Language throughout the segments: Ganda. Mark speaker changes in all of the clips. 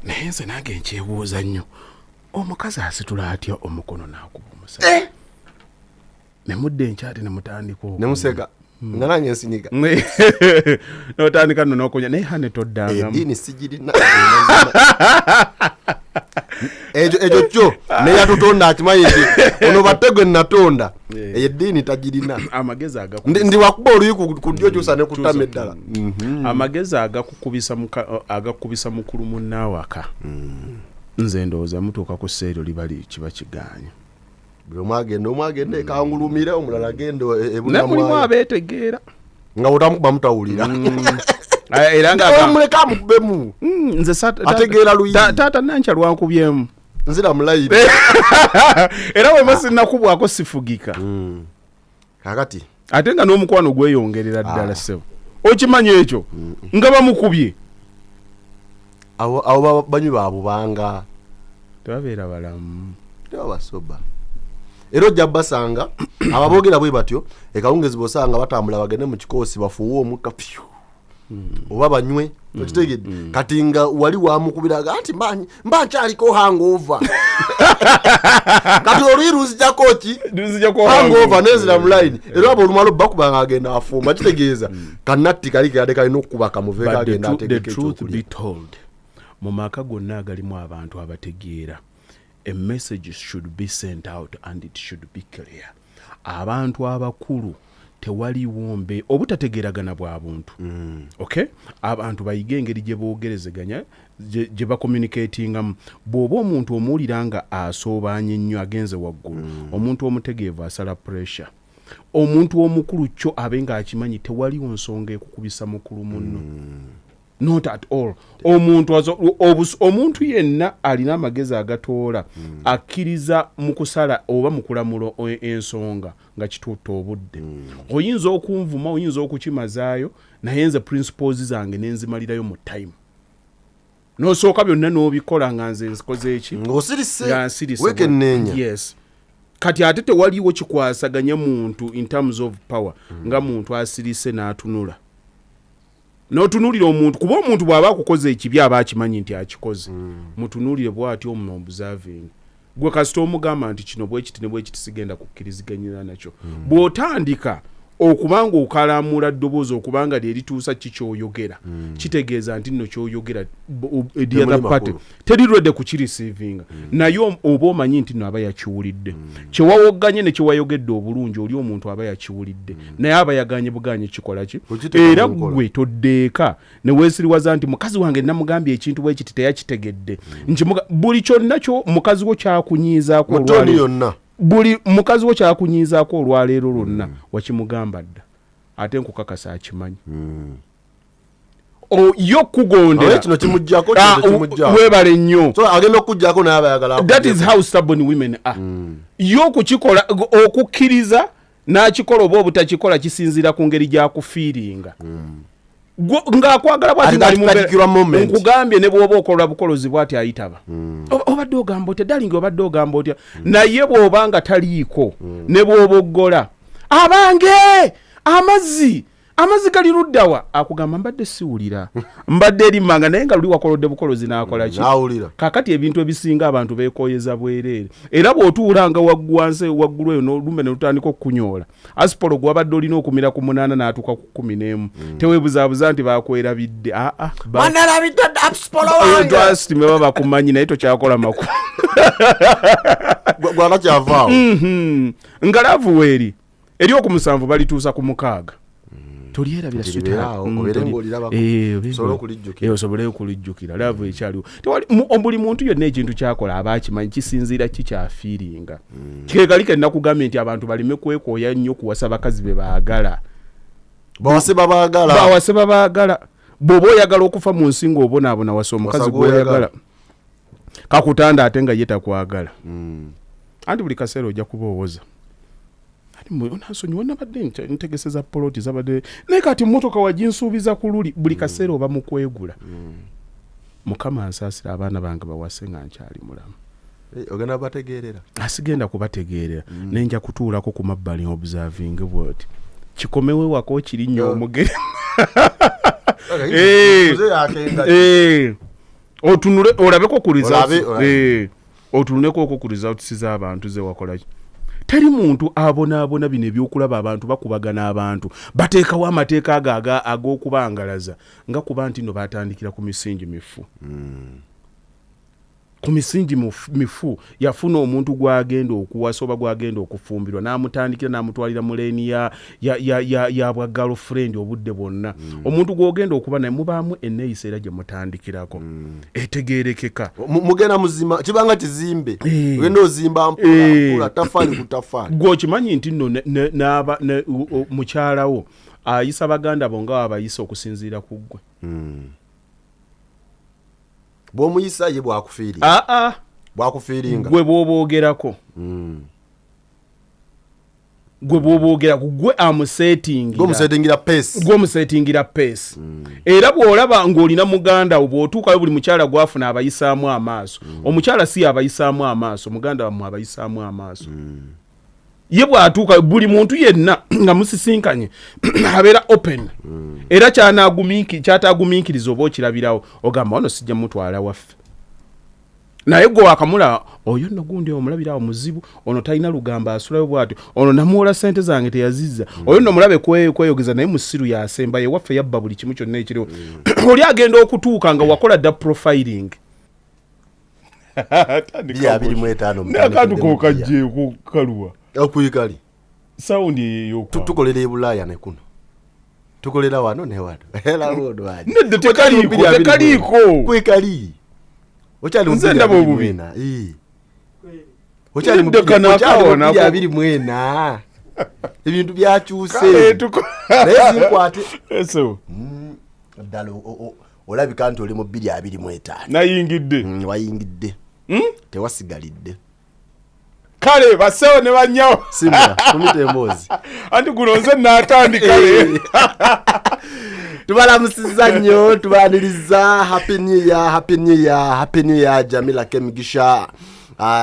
Speaker 1: naye nze nange nkyebuuza nnyo omukazi asitula atya omukono n'akuba omusajja ne mudde enkyati ne mutandika
Speaker 2: ne museka nga nange nsinika
Speaker 1: n'otandika nno n'okunya naye hane toddangamu
Speaker 2: eddiini sigirina ekyo kyo neyatutonda akimanyi nti ono battegwe natonda eddiini tagirina
Speaker 1: amagezi
Speaker 2: ndi wakuba oluyi ku ddyo kyusa ne kutama eddala
Speaker 1: amagezi agakubisa mukulu munnaawaka nze ndowooza mutuuka ku sseero liba kiba kiganya
Speaker 2: buli omu agenda ekangulumire omulala agenda
Speaker 1: mulimu abeetegeera
Speaker 2: nga otamukuba mutawulira
Speaker 1: era nga
Speaker 2: muleka amukubemu
Speaker 1: nze
Speaker 2: ategeera luyi
Speaker 1: taata nankya lwankubyemu
Speaker 2: nzira mulayiri
Speaker 1: era wema sinnakubwako sifugika
Speaker 2: kakati
Speaker 1: ate nga n'omukwano gweyongerera ddala ssebo okimanyi ekyo nga bamukubye
Speaker 2: abo banywi babubanga
Speaker 1: tebabeera balamu
Speaker 2: tebabasoba era ojja basanga ababoogera bwe batyo ekawungezi bosanga batambula bagende mu kikoosi bafuuwe omukka pyu oba banywe okitegedde kati nga wali wamukubiraga anti mba nkyaliko hangover kati oluyi luzijjako ki hangover nezira mu layini era abo olumalo bakubanga agenda afumba kitegeeza kanatti kali kayadde kalina okukuba kamuveeka agenda ategeka ekyokulya.
Speaker 1: Mu maka gonna agalimu abantu abategeera a message should be sent out and it should be clear. Abantu abakulu tewaliwo mbe obutategeeragana bwa buntu. Okay? Abantu bayige engeri gye boogerezeganya gye bakommunicatingamu. Bw'oba omuntu omuwulira nga asoobaanye nnyo agenze waggulu, omuntu omutegeevu asala pressure. Omuntu omukulu kyo abe ng'akimanyi tewaliwo nsonga ekukubisa mukulu munno. Not at all. Omuntu yenna alina amagezi agatoola akkiriza mu kusala oba mu kulamulo ensonga nga kituutta obudde. Oyinza okunvuma, oyinza okukimazaayo, naye nze principles zange nenzimalirayo mu time. N'osooka byonna n'obikola nga nze nzikoze eki?
Speaker 2: Ng'osirise wekenneenya.
Speaker 1: Yes. Kati ate tewaliwo kikwasaganya muntu in terms of power nga muntu asirise n'atunula. N'otunuulira omuntu kuba omuntu bw'aba akukoze ekibi aba akimanyi nti akikoze. Mutunuulire bw'atyo observing. Gwe kasita omugamba nti kino bwekiti ne bwekiti sigenda kukkiriziganyira nakyo. Bw'otandika okubanga okalamula ddoboozi okubanga lyerituusa kikyoyogera kitegeeza nti nno kyoyogera the other party terirwedde kukirisiivinga naye oba omanyi nti nno aba yakiwulidde kyewawogganye ne kyewayogedde obulungi oli omuntu aba yakiwulidde naye aba yaganye buganye kikola ki era gwe toddeeka ne weesiriwaza nti mukazi wange namugambye ekintu bwe kiti teyakitegedde buli kyonna kyo mukazi wo kyakunyiizaako olwaleero buli mukazi wo kyakunyiizaako olwaleero lwonna wakimugamba dda ate nkukakasa akimanyi yo kugondera
Speaker 2: kino kimujjako
Speaker 1: weebale nnyo
Speaker 2: agenda okujjako naye abayagala.
Speaker 1: That is how stubborn women are. Yo kukikola okukkiriza n'akikola oba obutakikola kisinziira ku ngeri gyakufiiringa ng'akwagala bwati nkugambye ne bw'oba okola bukolozi bwati ayitaba obadde ogamba otya dalingi obadde ogamba otya naye bw'oba nga taliiko ne bw'oba oggola abange amazzi gali luddawa akugamba mbadde siwulira mbadde erimmanga naye nga luli wakolodde bukolozi n'akola ki kaakati ebintu ebisinga abantu beekooyeza bwereere era bw'otuulanga waggulu eyo n'olumbe ne lutandika okukunyoola asipolo gwabadde olina okumira ku 8 n'atuuka ku 11 teweebuzaabuza nti baakwerabidde trust me baba bakumanyi naye tokyakola makulu
Speaker 2: gwana kyavaawo
Speaker 1: ngalavu weeri eri oku 7 balituusa ku 6 tolierabira osobole okulijjukira laavu ekyaliwo buli muntu yonna ekintu kyakola aba akimanyi kisinziira kikyafiiringa kikekalike nakugambye nti abantu baleme kwekooya nnyo kuwasa bakazi be baagala
Speaker 2: bawase
Speaker 1: babaagala bw'oba oyagala okufa mu nsi ng'obonaabona wasa omukazi gw'oyagala kakutanda ate nga ye takwagala anti buli kaseera ojja kuboowoza onasonyiwa nabadde ntegeseza poloti zabadde naye kati mmotoka waginsuubiza ku luli buli kaseera oba mu kwegula mukama ansaasira abaana bange bawase nga nkyali mulamu
Speaker 2: ogenda bategeerera
Speaker 1: asigenda kubategeerera nenja kutuulako ku mabbali observing bwoti kikomewe wako kiri nnyo omugere otunule olabeko ku results
Speaker 2: Olabe.
Speaker 1: otunuleko ku results z'abantu ze wakola teri muntu abonaabona bino ebyokulaba abantu bakubagana abantu bateekawo amateeka ag'okubangalaza nga kuba nti no batandikira ku misingi mifu ku misingi mifu yafuna omuntu gwagenda okuwasa oba gwagenda okufumbirwa n'amutandikira n'amutwalira mu leeni ya bwa girlfriend obudde bwonna omuntu gwogenda okuba naye mubaamu enneeyisa era gye mutandikirako etegeerekeka
Speaker 2: mugenda muzima kibanga kizimbe ogenda ozimba mpula tafaali ku tafaali
Speaker 1: gw'okimanyi nti nno mukyalawo ayisa baganda bo nga abayisa okusinziira ku ggwe
Speaker 2: bw'omuyisa ye bwakufiiringa bwakufiiringa
Speaker 1: gwe bw'oboogerako gwe bw'oboogera gwe amusetingira peesi era bw'olaba ng'olina muganda wo bw'otuukayo buli mukyala gwafuna abayisaamu amaaso omukyala si abayisaamu amaaso muganda wammwe abayisaamu amaaso ye bw'atuuka buli muntu yenna nga musisinkanye abeera open era kyataagumiikiriza oba okirabirawo ogamba ono sijja mutwala waffe naye gwe wakamula oyo nno gundi omulabirawo muzibu ono talina lugamba asulayo bw'atyo ono namuwola ssente zange teyazizza oyo nno mulabe kweyogeza naye musiru yasemba ye waffe yabba buli kimu kyonna ekiriwo oli agenda okutuuka nga wakola dda profiling n'akantu kokajjeeko kaluwa
Speaker 2: okuyikali
Speaker 1: saundi eyoka
Speaker 2: tukolera ebulaaya ne kuno tukolera wano ne wano era wodwaje
Speaker 1: nedde tekaliiko
Speaker 2: kwekali okyali
Speaker 1: nze ndaba obubi
Speaker 2: okyali mu 2024 ebintu byakyuse naye zinkwate
Speaker 1: eso
Speaker 2: ddala olabika nti oli mu 2025
Speaker 1: nayingidde
Speaker 2: wayingidde tewasigalidde
Speaker 1: kale basewo ne banyawo
Speaker 2: simba kumita emboozi
Speaker 1: anti guno nze naatandika
Speaker 2: tubalamusizza nnyo tubaaniriza happy new year Jamila Kemigisha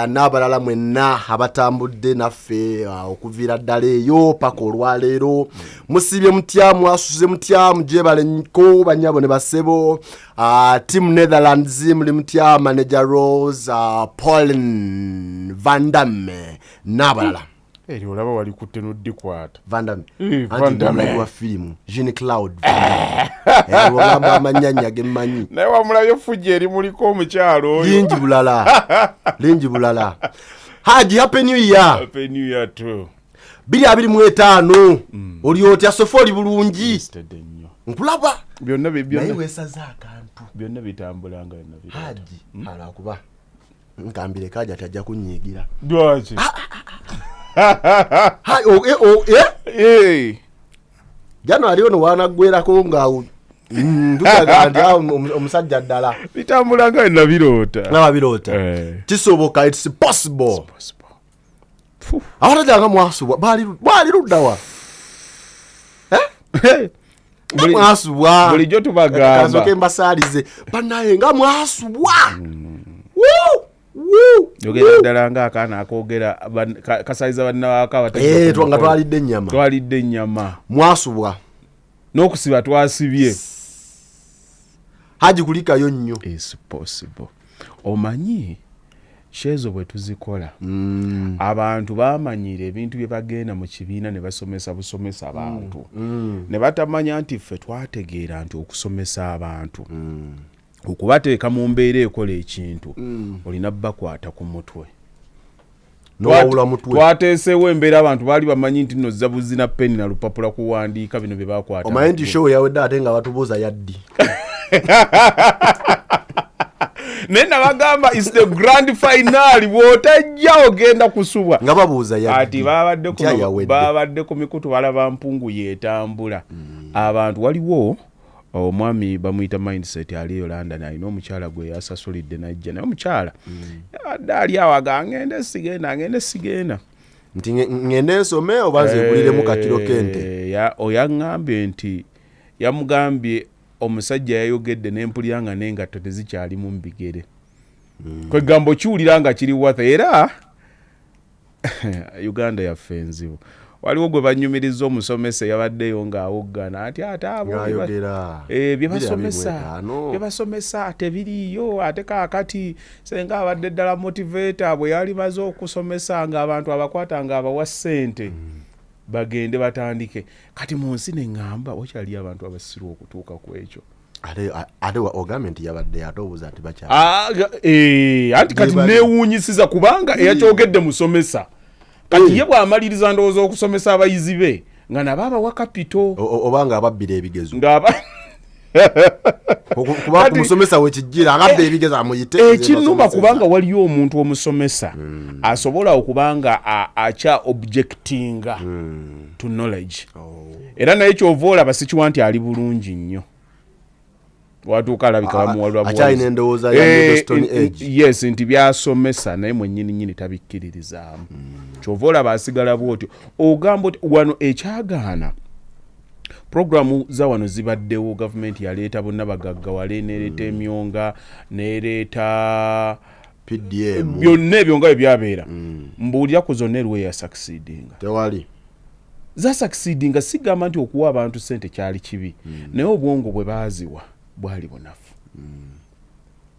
Speaker 2: n'abalala mwenna abatambudde naffe okuviira ddala eyo paka olwaleero musibye mutya mwasuze mutya mugyebalenko banyabo ne basebo team Netherlands muli mutya manager Rose Pauline Van Damme n'abalala
Speaker 1: eri olaba wali kutte noddikwata
Speaker 2: Van Damme wa firimu Jean Claude wagamba amanyanya gemmanyi
Speaker 1: naye wamulayo fujja eri muliko omukyalo oyo
Speaker 2: lingi bulala Haji happy new year
Speaker 1: too
Speaker 2: 2025 oli otya sofa oli bulungi nkulaba naye weesaza akantu
Speaker 1: byonna bitambula nga
Speaker 2: Haji alakuba nkambire kaja tajja kunyigira
Speaker 1: dwaki
Speaker 2: January ono wanagwerako nga ndugaga ndi omusajja ddala
Speaker 1: bitambula nga
Speaker 2: nabiroota kisoboka it's possible abatajanga mwasubwa bali luddawa mwasubwa
Speaker 1: bulijjo tubagamba
Speaker 2: kazoke mbasaalize banaye nga mwasubwa
Speaker 1: yogera ddala ng'akaana akoogera kasayiza bannawaka
Speaker 2: nga
Speaker 1: twalidde ennyama
Speaker 2: mwasubwa
Speaker 1: n'okusiba twasibye
Speaker 2: Haji kulikayo nnyo
Speaker 1: is possible omanyi shezo bwe tuzikola abantu bamanyira ebintu bye bagenda mu kibiina ne basomesa busomesa abantu ne batamanya nti ffe twategeera nti okusomesa abantu okubateeka mu mbeera ekola ekintu olina bakwata ku mutwe twateesewo embeera abantu baali bamanyi nti nno zabuzi na peni na lupapula kuwandiika bino bye bakwata
Speaker 2: omanyi nti show yawedde ate nga batubuuza yaddi
Speaker 1: naye nabagamba is the grand final bw'otajja ogenda kusubwa
Speaker 2: nga babuuza
Speaker 1: yaddi ati babadde ku mikutu balaba mpungu yeetambula abantu waliwo omwami bamuyita mindset aliyo London alina omukyala gwe yasasulidde najja naye omukyala adde ali awo ngende sigenda
Speaker 2: nti ngende nsome oba nzeguliremu kakiro kente
Speaker 1: oyaŋŋambye nti yamugambye omusajja yayogedde n'empulira nga n'engatto tezikyalimu mu bigere kwegambo kiwulira nga kiri watha era Uganda yaffe enzibu waliwo gwe banyumiriza omusomesa yabaddeyo ng'awoggana ati ate abo bye basomesa tebiriiyo ate kaakati senga abadde ddala motivator bwe yali maze okusomesa ng'abantu abakwata ng'abawa ssente bagende batandike kati mu nsi neŋŋamba wakyali abantu abasirwa okutuuka ku ekyo
Speaker 2: ate ogambe nti yabadde atowooza nti
Speaker 1: anti kati neewuunyisiza kubanga eyakyogedde musomesa kati ye bw'amaliriza ndowooza okusomesa abayizi be nga nabo abawa kapito
Speaker 2: oba nga ababbira ebigezo kuba kumusomesa wekijjira agabba ebigezo amuyite
Speaker 1: ekinnuma kubanga waliyo omuntu omusomesa asobola okubanga acha objectinga to knowledge era naye kyova olaba sikiwa nti ali bulungi nnyo watuuka alabika
Speaker 2: bamuwalwakyalina endowooza ya Stone Age
Speaker 1: yes nti byasomesa naye mwennyini tabikkiririzaamu kyova olaba asigala bwotyo ogamba oti wano ekyagaana programu za wano zibaddewo gavumenti yaleeta bonna bagaggawale nereeta emyonga nereeta
Speaker 2: PDM
Speaker 1: byonna ebyo nga bwe byabeera mbuulira ku zonna eriwe ya succeedinga
Speaker 2: tewali
Speaker 1: za succeedinga sigamba nti okuwa abantu ssente kyali kibi naye obwongo bwe baaziwa bwali bunafu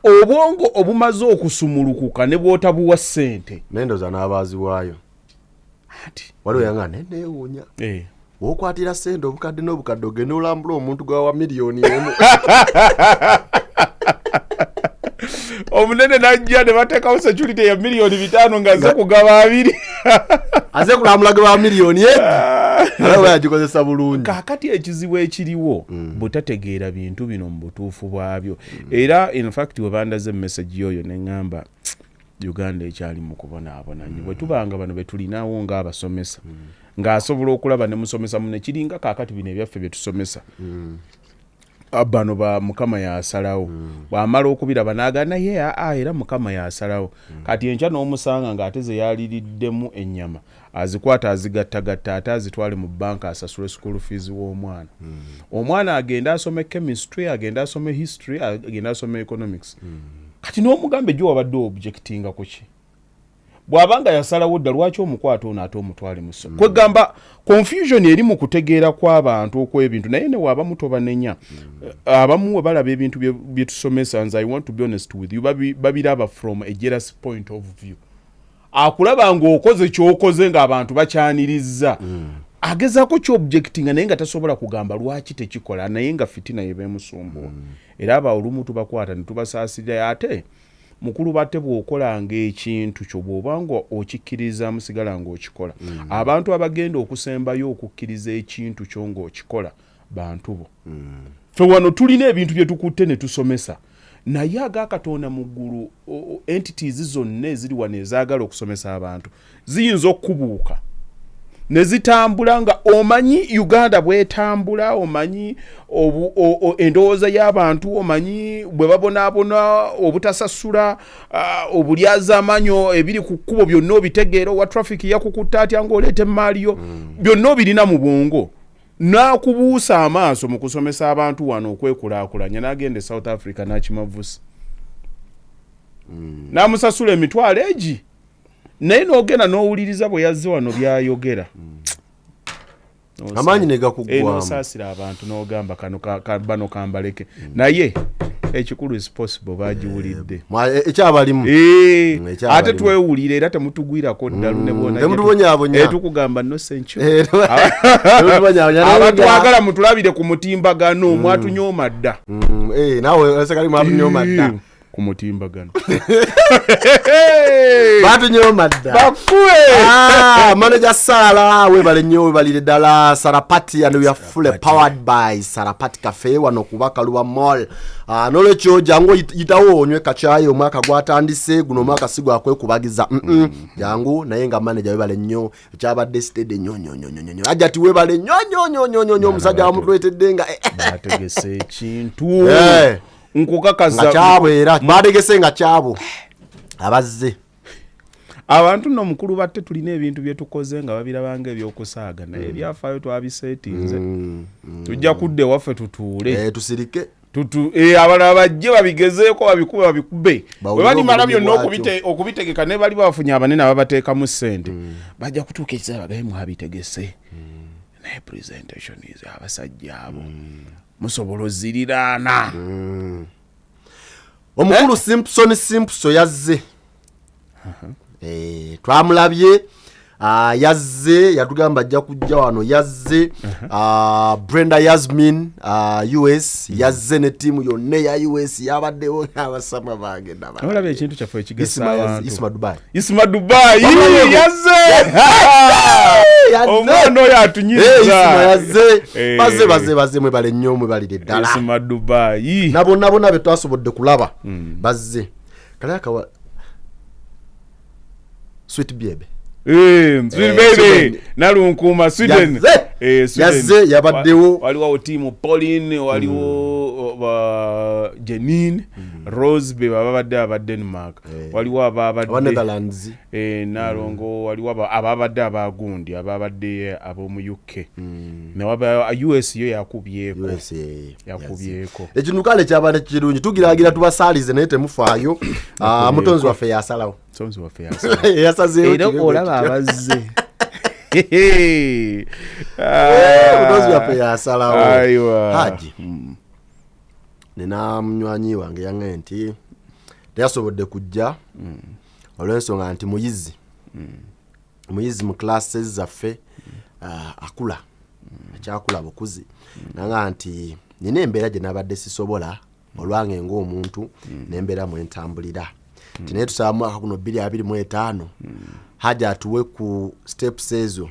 Speaker 1: obwongo obumaze okusumulukuka ne bw'otabuwa ssente
Speaker 2: nendoza n'abaaziwaayo waliwo yanga neneewuunya wokwatira ssente obukadde n'obukadde ogende olambula omuntu gwawa miliyoni emu
Speaker 1: omunene najja ne bateekawo security ya miliyoni 5 nga aze kugaba 2
Speaker 2: aze kulambula gaba miliyoni alawe yagikozesa bulungi
Speaker 1: kaakati ekizibu ekiriwo butategeera bintu bino mu butuufu bwabyo era in fact we bandaze message yoyo neŋŋamba Uganda ekyali mu kubonaabona nnyo bwe tubanga bano betulinawo ng'abasomesa ng'asobola okulaba ne musomesa munne kiringa kaakati bino ebyaffe bye tusomesa bano ba mukama yasalawo bw'amala okubiraba n'agana ye era mukama yasalawo kati enkya n'omusanga ng'ate yaliriddemu ennyama azikwata azigattagatta ate azitwale mu banka asasule school fees w'omwana omwana agenda asome chemistry agenda asome history agenda asome economics kati n'omugambe gye wabadde objectinga ku ki bw'abanga yasalawo dda lwaki omukwata ono ate omutwale mu ssomero kwegamba confusion eri mu kutegeera kw'abantu okw'ebintu naye ne waaba muto banenya abamu we balaba ebintu bye tusomesa nze I want to be honest with you babiraba from a jealous point of view akulaba ng'okoze ky'okoze ng'abantu bakyanirizza agezaako ky'objectinga naye nga tasobola kugamba lwaki tekikola naye nga fitina yebeemusumbuwa era aba olumu tubakwata ne tubasaasirira ate mukulu batte bw'okolanga ekintu kyo bw'oba nga okikkiriza musigala ng'okikola abantu abagenda okusembayo okukkiriza ekintu kyo ng'okikola bantu bo ffe wano tulina ebintu bye tukutte ne tusomesa naye agakatonda mu ggulu entities zonna eziri wano ezaagala okusomesa abantu ziyinza okubuuka ne zitambula nga omanyi Uganda bwetambula omanyi endowooza y'abantu omanyi bwe babonaabona obutasasula obulyazamanyo ebiri ku kkubo byonna obitegeera wa traffic yakukutta atya ng'oleeta emaaliyo byonna obirina mu bwongo n'akubuusa amaaso mu kusomesa abantu wano okwekulaakulanya n'agenda e South Africa n'akimavusi n'amusasula emitwalo egi naye n'ogenda n'owuliriza bwe yazze wano byayogera
Speaker 2: amaanyi ne gakuggwamu
Speaker 1: n'osaasira abantu n'ogamba bano kambaleke naye ekikulu is possible bagiwulidde
Speaker 2: ekyabalimu
Speaker 1: ate twewulira era temutugwirako ddalu ne
Speaker 2: bona
Speaker 1: tukugamba no sencho abatwagala mutulabire ku mutimbagano mwatunyooma dda
Speaker 2: nawe sekali mwatunyooma dda
Speaker 1: ku mutimbagano
Speaker 2: batunyoma dda
Speaker 1: bakuwe
Speaker 2: manager Sala webale nnyo webalire ddala Sarapati and we are fully powered by Sarapati Cafe wano kubaka luwa mall nolwekyo jangu yitawo onywe kachayi omwaka gwatandise guno omwaka sigwa kwekubagiza jangu naye nga manager webale nnyo ekyabadde steady nnyo ajati webale nnyo omusajja wamutwetedde nga
Speaker 1: bategese ekintu nkukakaza
Speaker 2: kyabo era bategese nga kyabo abazze
Speaker 1: abantu no mukulu batte tulina ebintu bye tukoze nga babirabanga ebyokusaaga naye ebyafaayo twabiseetinze tujja kudde waffe tutuule
Speaker 2: tusirike
Speaker 1: abalala bajje babigezeeko babikube
Speaker 2: Bawulire
Speaker 1: bwe balimala
Speaker 2: obulumi
Speaker 1: byonna
Speaker 2: bwakyo.
Speaker 1: okubitegeka ne bali bafunye abanene ababateekamu ssente bajja kutuuka ekiseera bagabe mwabitegese naye presentation abasajja abo musobola oziriraana
Speaker 2: omukulu Simpson yazze twamulabye yazze yatugamba ajja kujja wano yazze Brenda Yasmin US yazze ne tiimu yonna ya US yabaddewo abasama bange
Speaker 1: olaba ekintu kyaffe ekigesa abantu Isma Dubai yazze omwana oyo atunyiza
Speaker 2: baze mwe bale nnyo mwe balire ddala
Speaker 1: Isma Dubai
Speaker 2: na bonna be twasobodde kulaba bazze kale akawa Sweet Baby
Speaker 1: Sweden baby nalunkuma Sweden
Speaker 2: yazze yabaddewo
Speaker 1: waliwo tiimu Pauline waliwo Janine Rose be babadde aba Denmark waliwo ababadde
Speaker 2: Netherlands
Speaker 1: nalongo waliwo ababadde abagundi ababadde ab'omu UK ne waba US yo yakubyeko ekintu kale kyabadde kirungi tugiragira tubasaalize naye temufaayo mutonzi waffe yasalawo yasazeewo olaba abazze
Speaker 2: mutonzi waffe yasalawo Haji nina munywanyi wange yange nti teyasobodde kujja olw'ensonga nti muyizi mu classes zaffe akula akyakula bukuzi nanga nti nina embeera gye nabadde sisobola olwange ng'omuntu n'embeera mwentambulira naye tusaba mwaka guno 2025 Haji atuwe ku steps ezo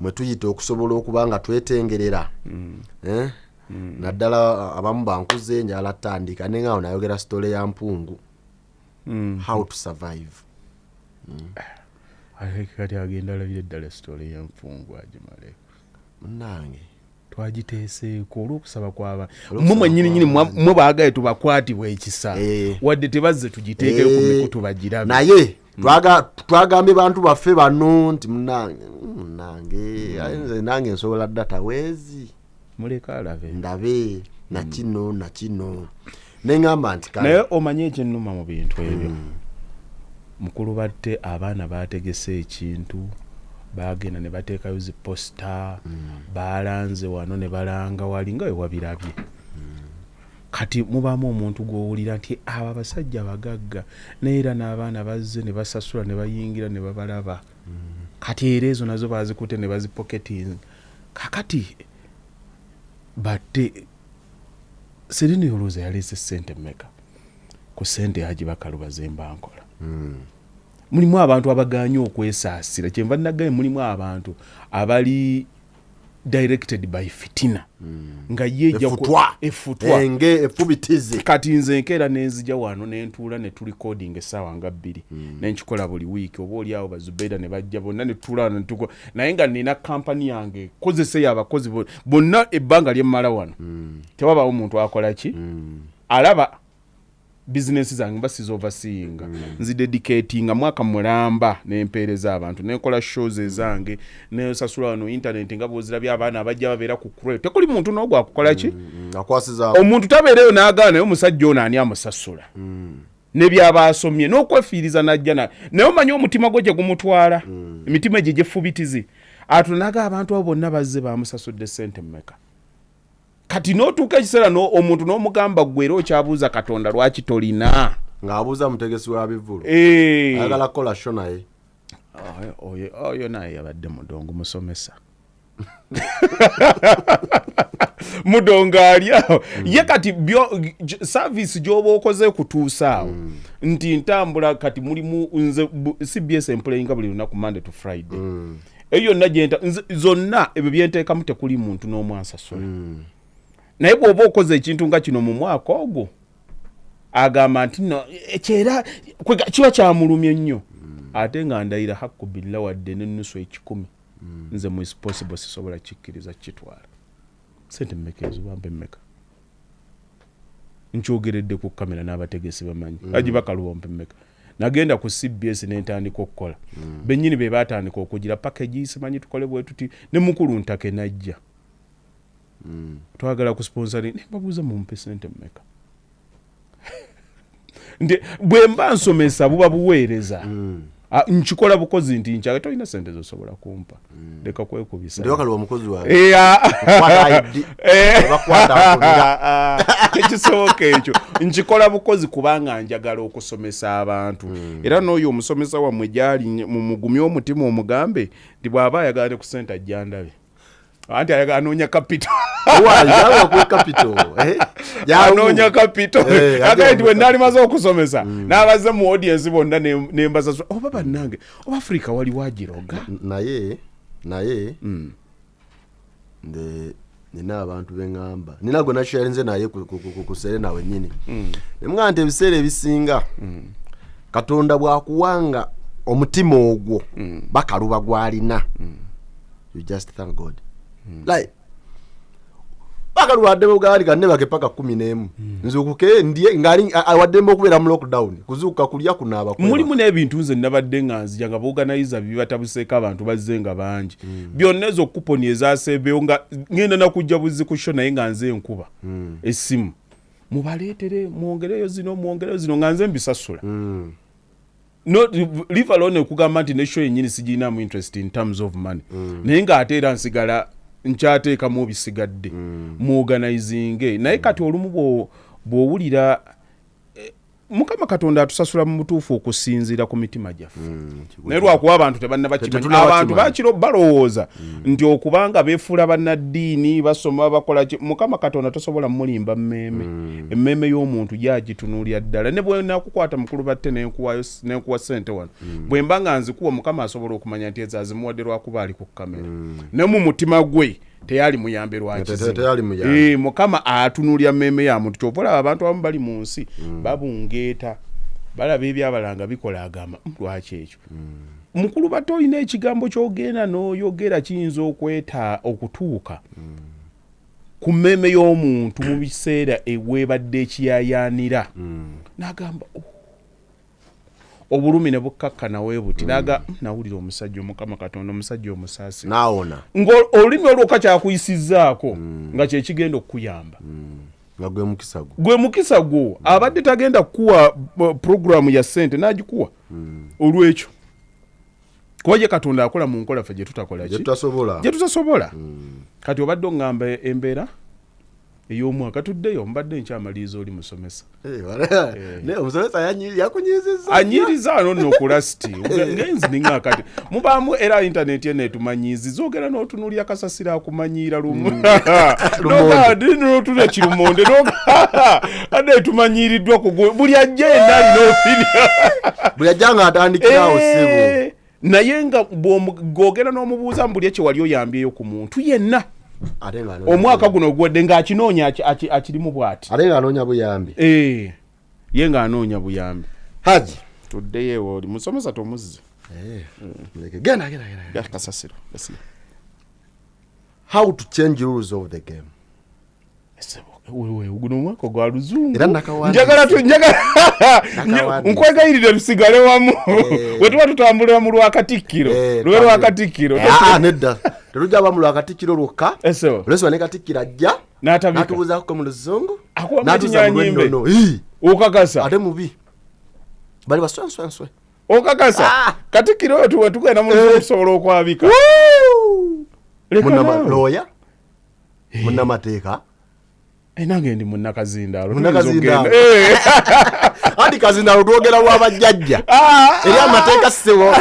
Speaker 2: mwe tuyita okusobola okuba nga twetengerera naddala abamu bankuze njala tandika nenga nayogera story ya mpungu how to survive
Speaker 1: kati agenda labire ddala story ya mpungu ajimale
Speaker 2: munange
Speaker 1: twagiteeseeko olw'okusaba kwaba mmwe nnyini mwe baagaye tubakwatibwa ekisa wadde tebazze tugiteekeyo ku mikutu bagirabe
Speaker 2: naye twagambye bantu baffe bano nti munange nange nsobola data weezi
Speaker 1: muleka alabe
Speaker 2: ndabe nakino neŋŋamba nti
Speaker 1: naye omanye ekyennuma mu bintu ebyo mukulu batte abaana bategese ekintu bagenda ne bateekayo ziposita balanze wano ne balanga wali nga we wabirabye kati mubaamu omuntu gw'owulira nti abo abasajja bagagga naye era n'abaana bazze ne basasula ne bayingira ne babalaba kati era ezo nazo bazikute ne bazipoketinga kakati batte Sereni Oluza yaleese ssente mmeka ku ssente Haji Bakaluba zembankola mulimu abantu abaganya okwesaasira kyenva nagaye mulimu abantu abali directed by fitina nga yeja
Speaker 2: efutwa efubitizi
Speaker 1: kati nze nkeera nenzija wano nentuula ne turecording essaawa nga 2 nenkikola buli wiiki oba oli awo Bazubeida ne bajja bonna ne tuula naye nga nina kampani yange kozeseyo abakozi bonna ebbanga lyemmala wano tewabaawo omuntu akola ki alaba business zange basize overseeing nzidedicatinga mwaka mulamba nempeereza abantu nekola shows ezange nesasula wano internet nga bozirabya abaana abajja babeera ku crate tekuli muntu n'ogwa kukola ki
Speaker 2: akwasiza
Speaker 1: omuntu tabeereyo n'agaana naye omusajja ono ani amusasula ne byabasomye n'okwefiiriza najja naye omanyi omutima gwe gye gumutwala emitima gye gyeffubitizi atunaga abantu abo bonna bazze bamusasudde ssente mmeka kati n'otuuka ekiseera omuntu n'omugamba gwera okyabuuza Katonda lwaki tolina
Speaker 2: ng'abuuza mutegesi wa bivulu ayagala kola sho naye
Speaker 1: oyo naye yabadde mudongo musomesa mudongo alyawo ye kati service gy'oba okoze kutuusaawo nti ntambula kati mulimu nze CBS employinga buli lunaku Monday to Friday eyo yonna zonna ebyo byenteekamu tekuli muntu n'omwansasula naye bw'oba okoze ekintu nga kino mu mwaka ogwo agamba nti no ekyera kiba kyamulumye nnyo ate nga ndayira hakku billa wadde n'ennusu 10 nze mu is possible sisobola kikkiriza kitwala sente mmeka ezo bambe mmeka nkyogeredde ku kamera n'abategesi bamanyi Haji Bakaluba mmeka nagenda ku CBS n'entandika okukola bennyini be baatandika okugira package simanyi tukole bwe tuti ne mukulu ntake najja twagala ku sponsori nembabuuza mumpe sente mmeka nti bwe mba nsomesa buba buweereza nkikola bukozi nti nkyage tolina sente zosobola kumpa leka kwekubisa
Speaker 2: ndi wakaliwa mukozi wawe
Speaker 1: ekisoboka ekyo nkikola bukozi kubanga njagala okusomesa abantu era n'oyo omusomesa wammwe gyali mumugumya omutima omugambe nti bw'aba ayagala ne ku sente ajjandabe anti ayagala anoonya kapito anoonya kapito agaye nti wennaali maze okusomesa n'abaze mu audience bonna nembaza oba bannange oba Africa wali wagiroga
Speaker 2: naye nina abantu beŋŋamba nina gwe nasharinze naye ku Serena wennyini nemugamba nti ebiseera ebisinga Katonda bw'akuwanga omutima ogwo bakaluba gwalina you just thank God like bakaluwadde bugali kanne bake paka 11 nzukuke ndiye ngali awaddembe okubeera mu lockdown kuzuuka kulya kunaaba
Speaker 1: mulimu n'ebintu nze nabadde nga nzija organizer bibatabuseeko abantu bazze nga bangi byonna ezo kuponi ezaaseebeyo nga ngenda nakujja buzi ku show naye nga nze enkuba essimu mubaleetere mwongereyo zino nga nze mbisasula no leave alone okugamba nti ne show yennyini sigirinamu interest in terms of money naye ng'ate era nsigala nkyateekamu obisigadde mu organizing naye kati olumu bw'owulira Mukama Katonda atusasula mu butuufu okusinziira ku mitima gyaffe naye lwakuba abantu tebannabakimanyi abantu bakiro balowooza nti okubanga beefuula bannaddiini basoma bakola Mukama Katonda tosobola mulimba emmeme y'omuntu gyagitunuulya ddala ne bwe nakukwata mukulu batte n'enkuwa ssente wano bwe mba nga nzikuwa Mukama asobola okumanya nti ezo azimuwadde lwakuba ali ku kamera ne mu mutima gwe teyali muyambe lwakizibu Mukama atunuulya mmeme ya muntu kyovola abantu abamu bali mu nsi babungeeta balaba ebyabalanga bikola agamba lwaki ekyo mukulu bato olina ekigambo kyogenda n'oyogera kiyinza okutuuka ku mmeme y'omuntu mu biseera eweebadde ekiyayaanira n'agamba obulumi ne bukkakkana weebuti naga nawulira omusajja Mukama Katonda omusajja omusaasi
Speaker 2: naawona
Speaker 1: ng'olulimi olwokka kyakuyisizzaako nga kyekigenda okukuyamba
Speaker 2: nga
Speaker 1: gwe mukisa gwo abadde tagenda kukuwa programu ya ssente n'agikuwa olw'ekyo kuba ye Katonda akola mu nkola ffe gye tutakola ki gye tutasobola kati obadde oŋŋamba embeera ey'omwaka tuddeyo mbadde nkyamaliriza oli musomesa
Speaker 2: omusomesa yakunyizizza
Speaker 1: anyiriza ano nno okulasiti ngenzi ninga kati mubaamu era intaneti eno etumanyiziza ogera n'otunuulya kasasiro akumanyiira lumu n'otulya kirumonde adde etumanyiiriddwa buli ajja yenna alina opinion
Speaker 2: buli ajja nga atandikirawo sibu
Speaker 1: naye nga gwogera n'omubuuza mbuli ekyo wali oyambyeyo ku muntu yenna omwaka guno gwedde ng'akinoonya akirimu bw'ati
Speaker 2: ate ng'anoonya buyambi
Speaker 1: ye ng'anoonya buyambi
Speaker 2: Haji
Speaker 1: tuddeyo oli musomesa tomuzze
Speaker 2: genda
Speaker 1: kasasiro
Speaker 2: how to change rules of the game
Speaker 1: guno omwaka gwa luzungu
Speaker 2: njagala
Speaker 1: nkwegayirira tusigale wamu we tuba tutambulira mu lwakatikkiro lwe lwakatikkiro
Speaker 2: nedda terujja ba mu lwakatikkiro lwokka olwesiba ne katikkiro ajja n'atubuuzaako mu luzungu n'atuuza mu lwennono
Speaker 1: okakasa
Speaker 2: ate mubi bali baswanswanswe
Speaker 1: okakasa katikkiro oyo tuwe tugenda mu luzungu tusobola okwabika
Speaker 2: looya munnamateeka
Speaker 1: nange ndi munnakazindaalo
Speaker 2: andi kazindaalo twogera lw'abajjajja eri amateeka sebo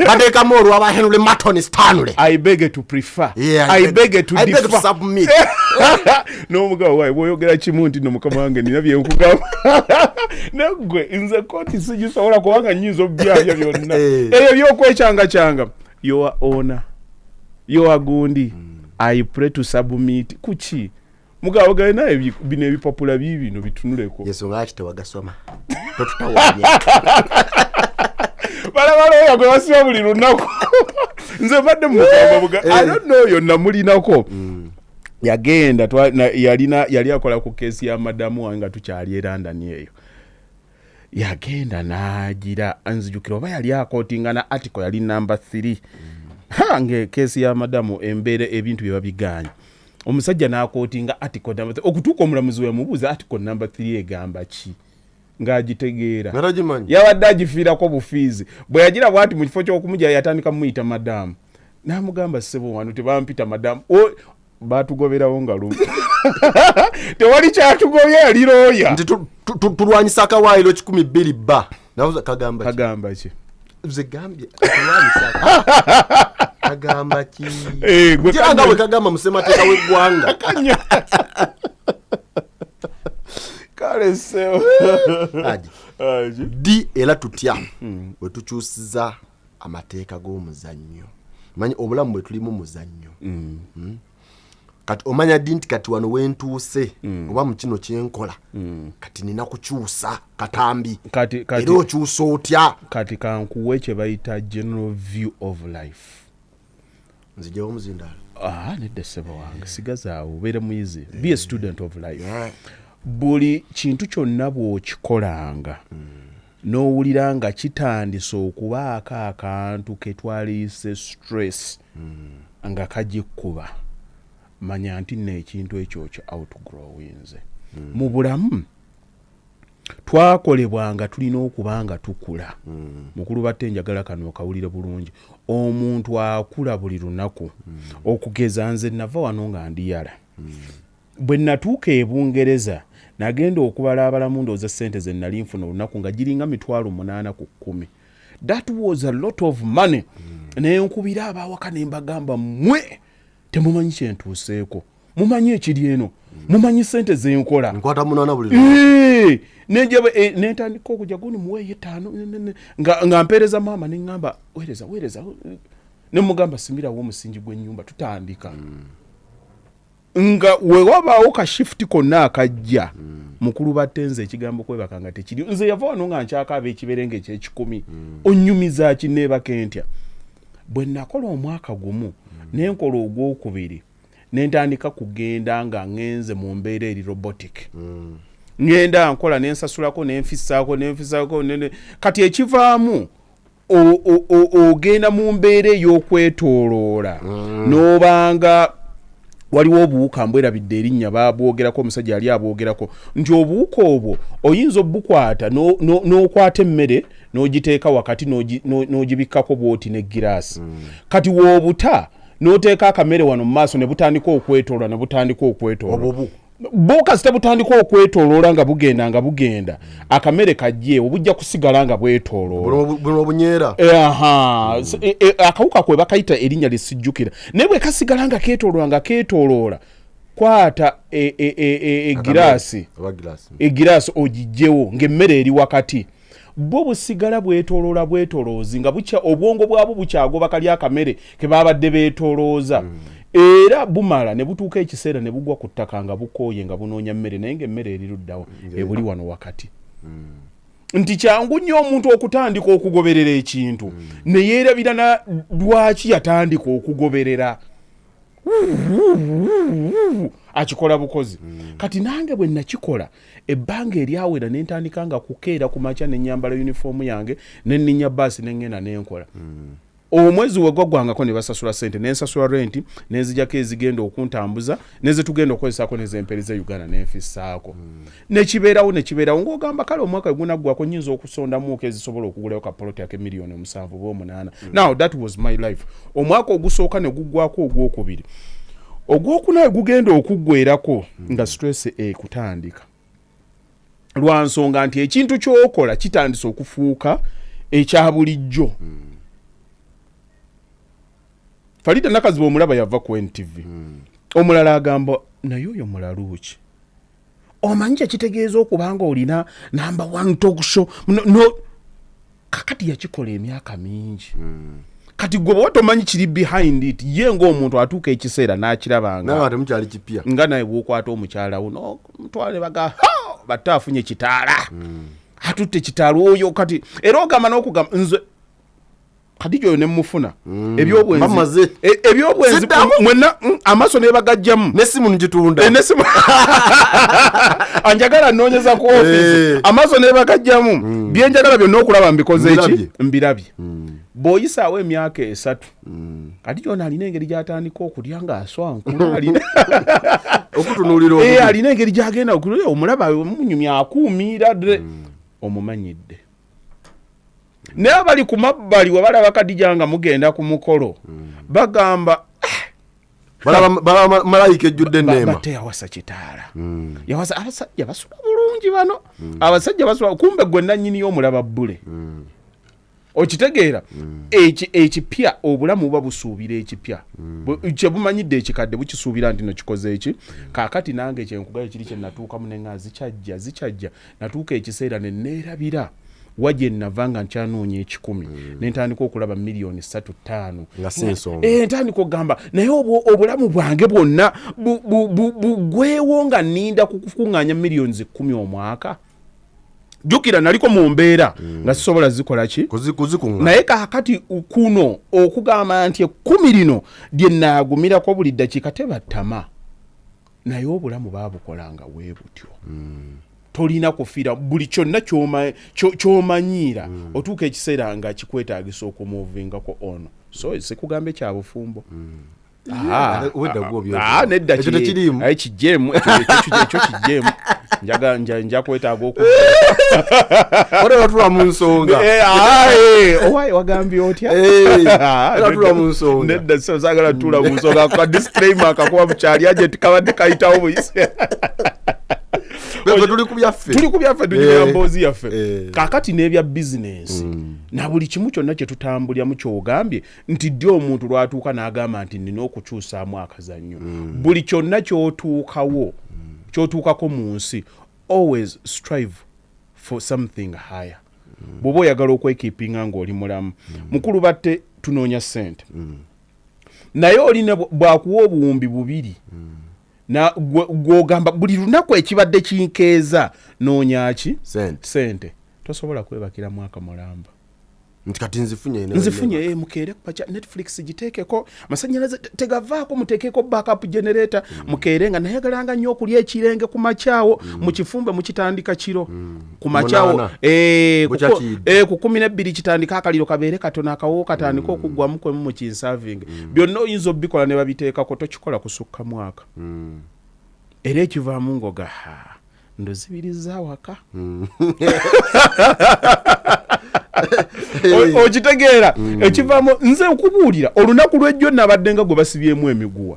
Speaker 2: bateekamu olw'aba Henry Martin Stanley
Speaker 1: I beg to prefer I beg to
Speaker 2: submit
Speaker 1: n'omugawo wayi bw'oyogera kimu nti no mukama wange nina byenkugamba naggwe nze kooti sigisobola kubanga nnyinza obyabya byonna ebyo by'okwekyangacanga your honor your gundi I pray to submit kuki mugawo gaye naye bino ebipapula bino bitunuleko
Speaker 2: yeso ngaki tewagasoma totutawanya
Speaker 1: balabaloya gwe basiba buli lunaku nze mbadde mugamba I don't know yonna mulinako yagenda yali akola ku keesi ya madamu wange nga tukyali e London eyo yagenda n'agira nzijukira oba yali akootinga na article yali number 3 nge keesi ya madamu embeere ebintu bye babiganya omusajja n'akootinga article number 3 okutuuka omulamuzi weyamubuuza article number 3 egamba ki ng'agitegeera yabadde agifiirako bufiizi bwe yagira bw'ati mu kifo ky'okumujja yatandika muyita madamu n'amugamba ssebo wano tebampita madamu baatugoberawo nga lumu tewali kyatugobye yali looya
Speaker 2: nti tulwanyisa akawaayiro 120 bba kagamba ki zegambye tulwanyisa kagamba ki nga bwe kagamba musemateeka w'eggwanga
Speaker 1: kale sewo
Speaker 2: di era tutya bwe tukyusiza amateeka g'omuzannyo manyi obulamu bwe tulimu muzannyo kati omanya ddi nti kati wano wentuuse oba mu kino kyenkola kati nina kukyusa katambi era okyusa otya
Speaker 1: kati kankuwe kye bayita general view of life
Speaker 2: nzijawo omuzindaalo
Speaker 1: nedda ssebo wange sigazaawo obeere muyizi be a student of life buli kintu kyonna bw'okikolanga n'owulira nga kitandise okubaako akantu ke twaliise stress nga kagikkuba manya nti nno ekintu ekyo kya outgrowinze mu bulamu twakolebwanga tulina okuba nga tukula mukulu batte njagala kano okawulire bulungi omuntu akula buli lunaku okugeza nze nava wano nga ndiyala bwe natuuka e Bungereza nagenda okubala abalamu ndooza ssente ze nali nfuna olunaku nga giringa 800 ku 10 that was a lot of money nenkubira abawaka ne mbagamba mmwe temumanyi kyentuuseeko mumanyi ekiri eno mumanyi ssente zenkola
Speaker 2: nkwata munana buli
Speaker 1: nentandika okujja guni muweeyo 5 nga mpeereza maama neŋŋamba weereza nemugamba simirawo omusingi gw'ennyumba tutandika nga wewabaawo ka shift konna akajja mukulu battenze ekigambo kwebaka nga tekiri nze yava wano nga nkyakaaba ekiberenge eky'ekikumi onnyumiza kineebaka entya bwe nakola omwaka gumu nenkola ogwokubiri nentandika kugenda nga ngenze mu mbeera eri robotic ngenda nkola nensasulako nenfisaako kati ekivaamu ogenda mu mbeera ey'okwetooloola n'obanga waliwo obuwuka mbwerabidde erinnya babwogerako omusajja yali abwogerako nti obuwuka obwo oyinza obukwata n'okwata emmere n'ogiteeka wakati n'ogibikkako bwoti n'eggiraasi kati w'obuta n'oteeka akamere wano mu maaso ne butandika okwetooloola bo kasita butandika okwetooloola nga bugenda akamere kajje obujja kusigala nga bwetooloola akawuka kwe bakayita erinnya lisijjukira naye bwe kasigala nga keetooloola kwata egiraasi ogijjewo ng'emmere eri wakati bo busigala bwetooloozi nga obwongo bwabwo bukyagoba kali akamere ke babadde beetoolooza era bumala ne butuuka ekiseera ne bugwa ku ttaka nga bukooye nga bunoonya mmere naye ng'emmere eri luddawo ebuli wano wakati nti kyangu nnyo omuntu okutandika okugoberera ekintu ne yeerabira lwaki yatandika okugoberera akikola bukozi kati nange bwe nakikola ebbanga eryawera nentandika nga kukeera ku makya nenyambala yunifoomu yange nenninya baasi nengenda nenkola omwezi wegwaggwangako ne basasula ssente nensasula renti nenzijako ezigenda okuntambuza nezitugenda okukozesako nezempereza Uganda nenfissaako nekibeerawo ng'ogamba kale omwaka wegunaggwako nyinza okusondamuuko ezisobola okugulayo ka poloti ake miliyoni 7 now that was my life omwaka ogusooka ne guggwako ogwokubiri ogwokuna gugenda okuggwerako nga stress ekutandika lwa nsonga nti ekintu ky'okola kitandise okufuuka ekya bulijjo Farida Nakazibu omulaba yava ku NTV omulala agamba naye oyo mulaluuki omanyi kitegeeza okubanga olina number 1 talk show no kakati yakikola emyaka mingi kati gwe watomanyi kiri behind it ye ng'omuntu atuuka ekiseera n'akirabanga
Speaker 2: naye ate mukyali kipya
Speaker 1: nga naye bw'okwata omukyala wuno mutwale baga batta afunye kitaala atutte kitaala oyo kati era ogamba n'okugamba nze Khadija ne mufuna
Speaker 2: Mamaze.
Speaker 1: ebyobwenzi mwenna amaso ne bagajjamu
Speaker 2: nesimu njitunda
Speaker 1: nesimu anjagala nonyeza ku office amaso ne bagajjamu byenjagala byonna okulaba mbikoze eki mbirabye boyisaawo emyaka 3 Khadija ono alina engeri gyatandika okulya nga aswankula alina
Speaker 2: okutunulira
Speaker 1: alina engeri gyagenda okulya omulaba omunyumya akuumira omumanyidde naye abali ku mabbali webalaba Khadija nga mugenda ku mukolo bagamba
Speaker 2: balaba malayika ejjudde enneema
Speaker 1: bate yawasa kitaala yawasa abasajja basula bulungi bano abasajja basula kumbe gwe nannyini y'omulaba bbule okitegeera ekipya obulamu buba busuubira ekipya kyebumanyidde ekikadde bukisuubira nti no kikoze eki kaakati nange kyenkugayo kiri kye natuukamu nenga zikyajja natuuka ekiseera ne neerabira wajje nava nga nkyanoonya 10 nentandika okulaba miliyoni 3-5 ntandika okugamba naye obulamu bwange bwonna bugwewo nga nninda kukuŋŋaanya miliyoni 10 omwaka jukira naliko mu mbeera nga sisobola zikola ki naye kaakati kuno okugamba nti 10 lino lye naagumirako buli ddakiika tebattama naye obulamu baabukolanga bwe butyo tolina kufiira buli kyonna ky'omanyiira otuuka ekiseera nga kikwetaagisa okumuuvingako ono so sikugambe kya bufumbo nedda kijjeemu ekyo kijjeemu nja kwetaaga
Speaker 2: okubatula mu nsonga
Speaker 1: owaye wagambye otya
Speaker 2: batula mu nsonga
Speaker 1: nedda saagala tutula mu nsonga ka disclaimer akakuba bukyali agenti kabadde kayitawo buyise
Speaker 2: tuli ku byaffe
Speaker 1: tunyumya mboozi yaffe kaakati n'ebya bizinensi na buli kimu kyonna kye tutambuliramu kyogambye nti ddi omuntu lwatuuka n'agamba nti nina okukyusaamu akazannyo buli kyonna kyotuukako mu nsi always strive for something higher bw'oba oyagala okwekiipinga ng'oli mulamu mukulu batte tunoonya ssente naye olina bwakuwa obuwumbi 2 na gwogamba buli lunaku ekibadde kinkeeza noonyaki sente tosobola kwebakira mwaka mulamba
Speaker 2: nti kati
Speaker 1: nzifunye mukeere kupacha Netflix giteekeko masanyalaze tegavaako muteekeko backup generator mukeere nga nayagalanga nnyo okulya ekirenge ku makyawo mukifumbe mukitandika kiro ku makyawo ku 12 kitandika akaliro kabeere katono akawo katandika okuggwamu kwemu mu kinserving byonna oyinza obikola ne babiteekako tokikola kusukka mwaka era ekivaamu ngoga ndozibiriza waka okitegeera ekivaamu nze okubuulira olunaku lw'ejjo nabadde nga gwe basibyemu emiguwa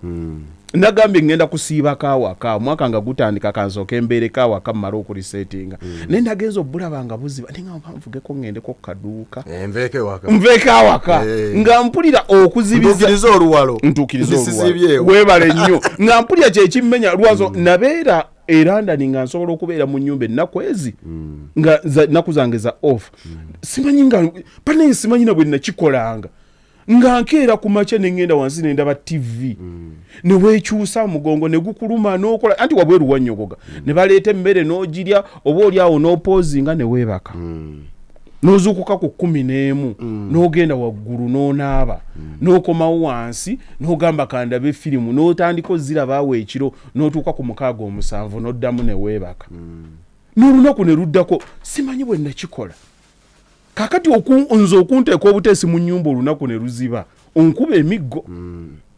Speaker 1: nagambye ngenda kusiiba kaawaka mwaka nga gutandika kansooka embeere kaawaka mmala okulisetinga naye nagenza obulaba nga buziba ninga nvugeko ngendeko ku kaduuka nveeko awaka nga mpulira okuzibiriza
Speaker 2: oluwalo
Speaker 1: weebale nnyo nga mpulira kyekimmenya lwazo nabeera London nga nsobola okubeera mu nnyumba ennaku ezi nga nnaku zange za off simanyi nga pane simanyi na bwe nakikolanga nga nkeera ku makya ne ngenda wansi ne ndaba TV ne weekyusa mugongo ne gukuluma n'okola anti wabweru wannyogoga ne baleeta emmere n'ogirya oba oli awo n'opoozinga ne weebaka n'ozuukuka ku 11 n'ogenda waggulu n'onaaba n'okomawo wansi n'ogamba kandabe firimu n'otandika ozirabaawo ekiro n'otuuka ku 67 n'oddamu ne weebaka n'olunaku ne luddako simanyi bwe nakikola kakati nze okunteeka obuteesi mu nnyumba olunaku ne luziba onkuba emiggo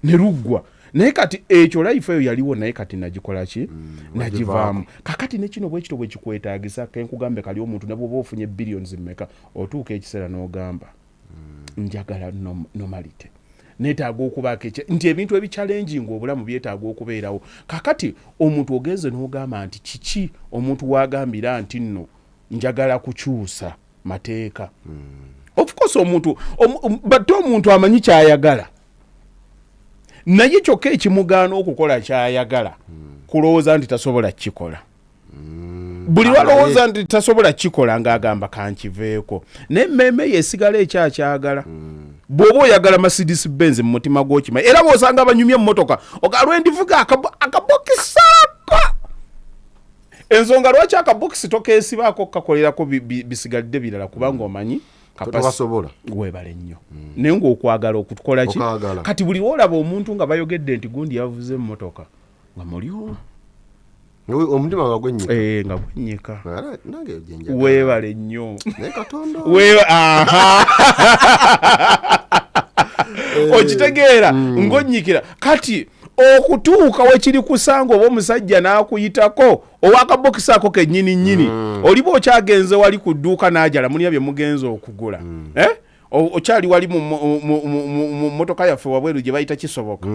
Speaker 1: ne luggwa naye kati ekyo life eyo yaliwo naye kati nagikola ki nagivaamu kakati nekino bwe kito bwe kikwetaagisa kenkugambe kali omuntu nabwoba ofunye billions mmeka otuuka ekiseera n'ogamba njagala normality neetaaga okubaako nti ebintu ebichallenging obulamu byetaaga okubeerawo kakati omuntu ogenze n'ogamba nti kiki omuntu wagambira nti nno njagala kukyusa mateeka of course omuntu batte omuntu amanyi kyayagala naye kyokka ekimugaana okukola kyayagala kulowooza nti tasobola kikola buli lwalowooza nti tasobola kikola ng'agamba kankiveeko n'emmeeme yeesigala ekyakyagala bw'oba oyagala Mercedes Benz mu mutima gw'okima era bw'osanga abanyumya emmotoka ogalwendivuga akabokisaako ensonga lwaki akabokisi tokeesibaako kakolerako bisigalidde birala kubanga omanyi
Speaker 2: tobasobola
Speaker 1: webale nnyo naye ng'okwagala okukola ki kati buli olaba omuntu nga bayogedde nti gundi yavuze emmotoka nga mulyo
Speaker 2: omutima nga gwennyika
Speaker 1: nga gwennyika
Speaker 2: nange
Speaker 1: weebale nnyo
Speaker 2: naye katonda
Speaker 1: okitegeera ng'onnyikira kati okutuuka wekiri kusanga oba omusajja n'akuyitako owakabokisi ako kennyini oliba okyagenze wali ku dduuka n'ajala mulya bye mugenze okugula okyali wali mu mmotoka yaffe wabweru gye bayita kisoboka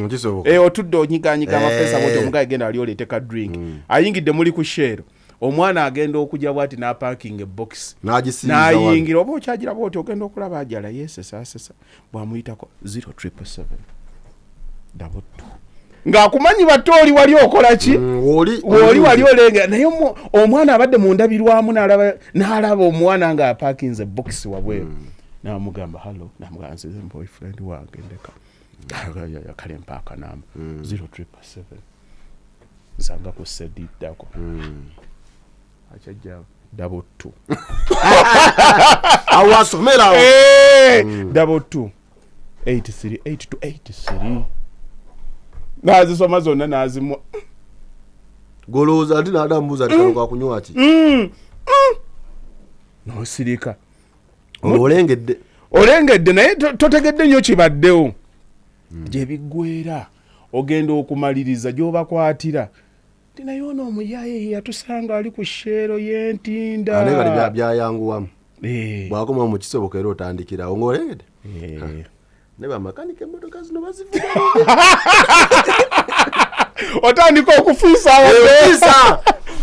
Speaker 1: otudde onyiganyiga amapesa bwoti omugaye genda wali oleeteka drink ayingidde muli ku sheero omwana agenda okujja bwati n'apakinga ebokisi n'ayingira oba okyagira bwoti ogenda okulaba ajala yesesasesa bwamuyitako 077 ng'akumanyi batte oli wali okola ki oli wali olengera naye omwana abadde mu ndabirwamu n'alaba omwana ng'apakinze ebokisi wabweru n'amugamba hallo n'amugamba nsize boyfriend wange ndeka kale mpaaka namba 077 nsanga ku sediddako akyajja 22
Speaker 2: awasomera
Speaker 1: 22 83 nazisoma zonna nazimwa
Speaker 2: golooza ati naadamubuuza ati kaloka kunywa ki
Speaker 1: nosirika olengedde naye totegedde nnyo kibaddewo gye biggwera ogenda okumaliriza gy'obakwatira ti naye ono omuyaye yatusanga ali ku sheero y'entinda
Speaker 2: ate kali byayanguwamu bwakoma mu kisoboka era otandikirawo ng'olengedde ne bamakanika emmotoka zino bazivuga otandika okufiisa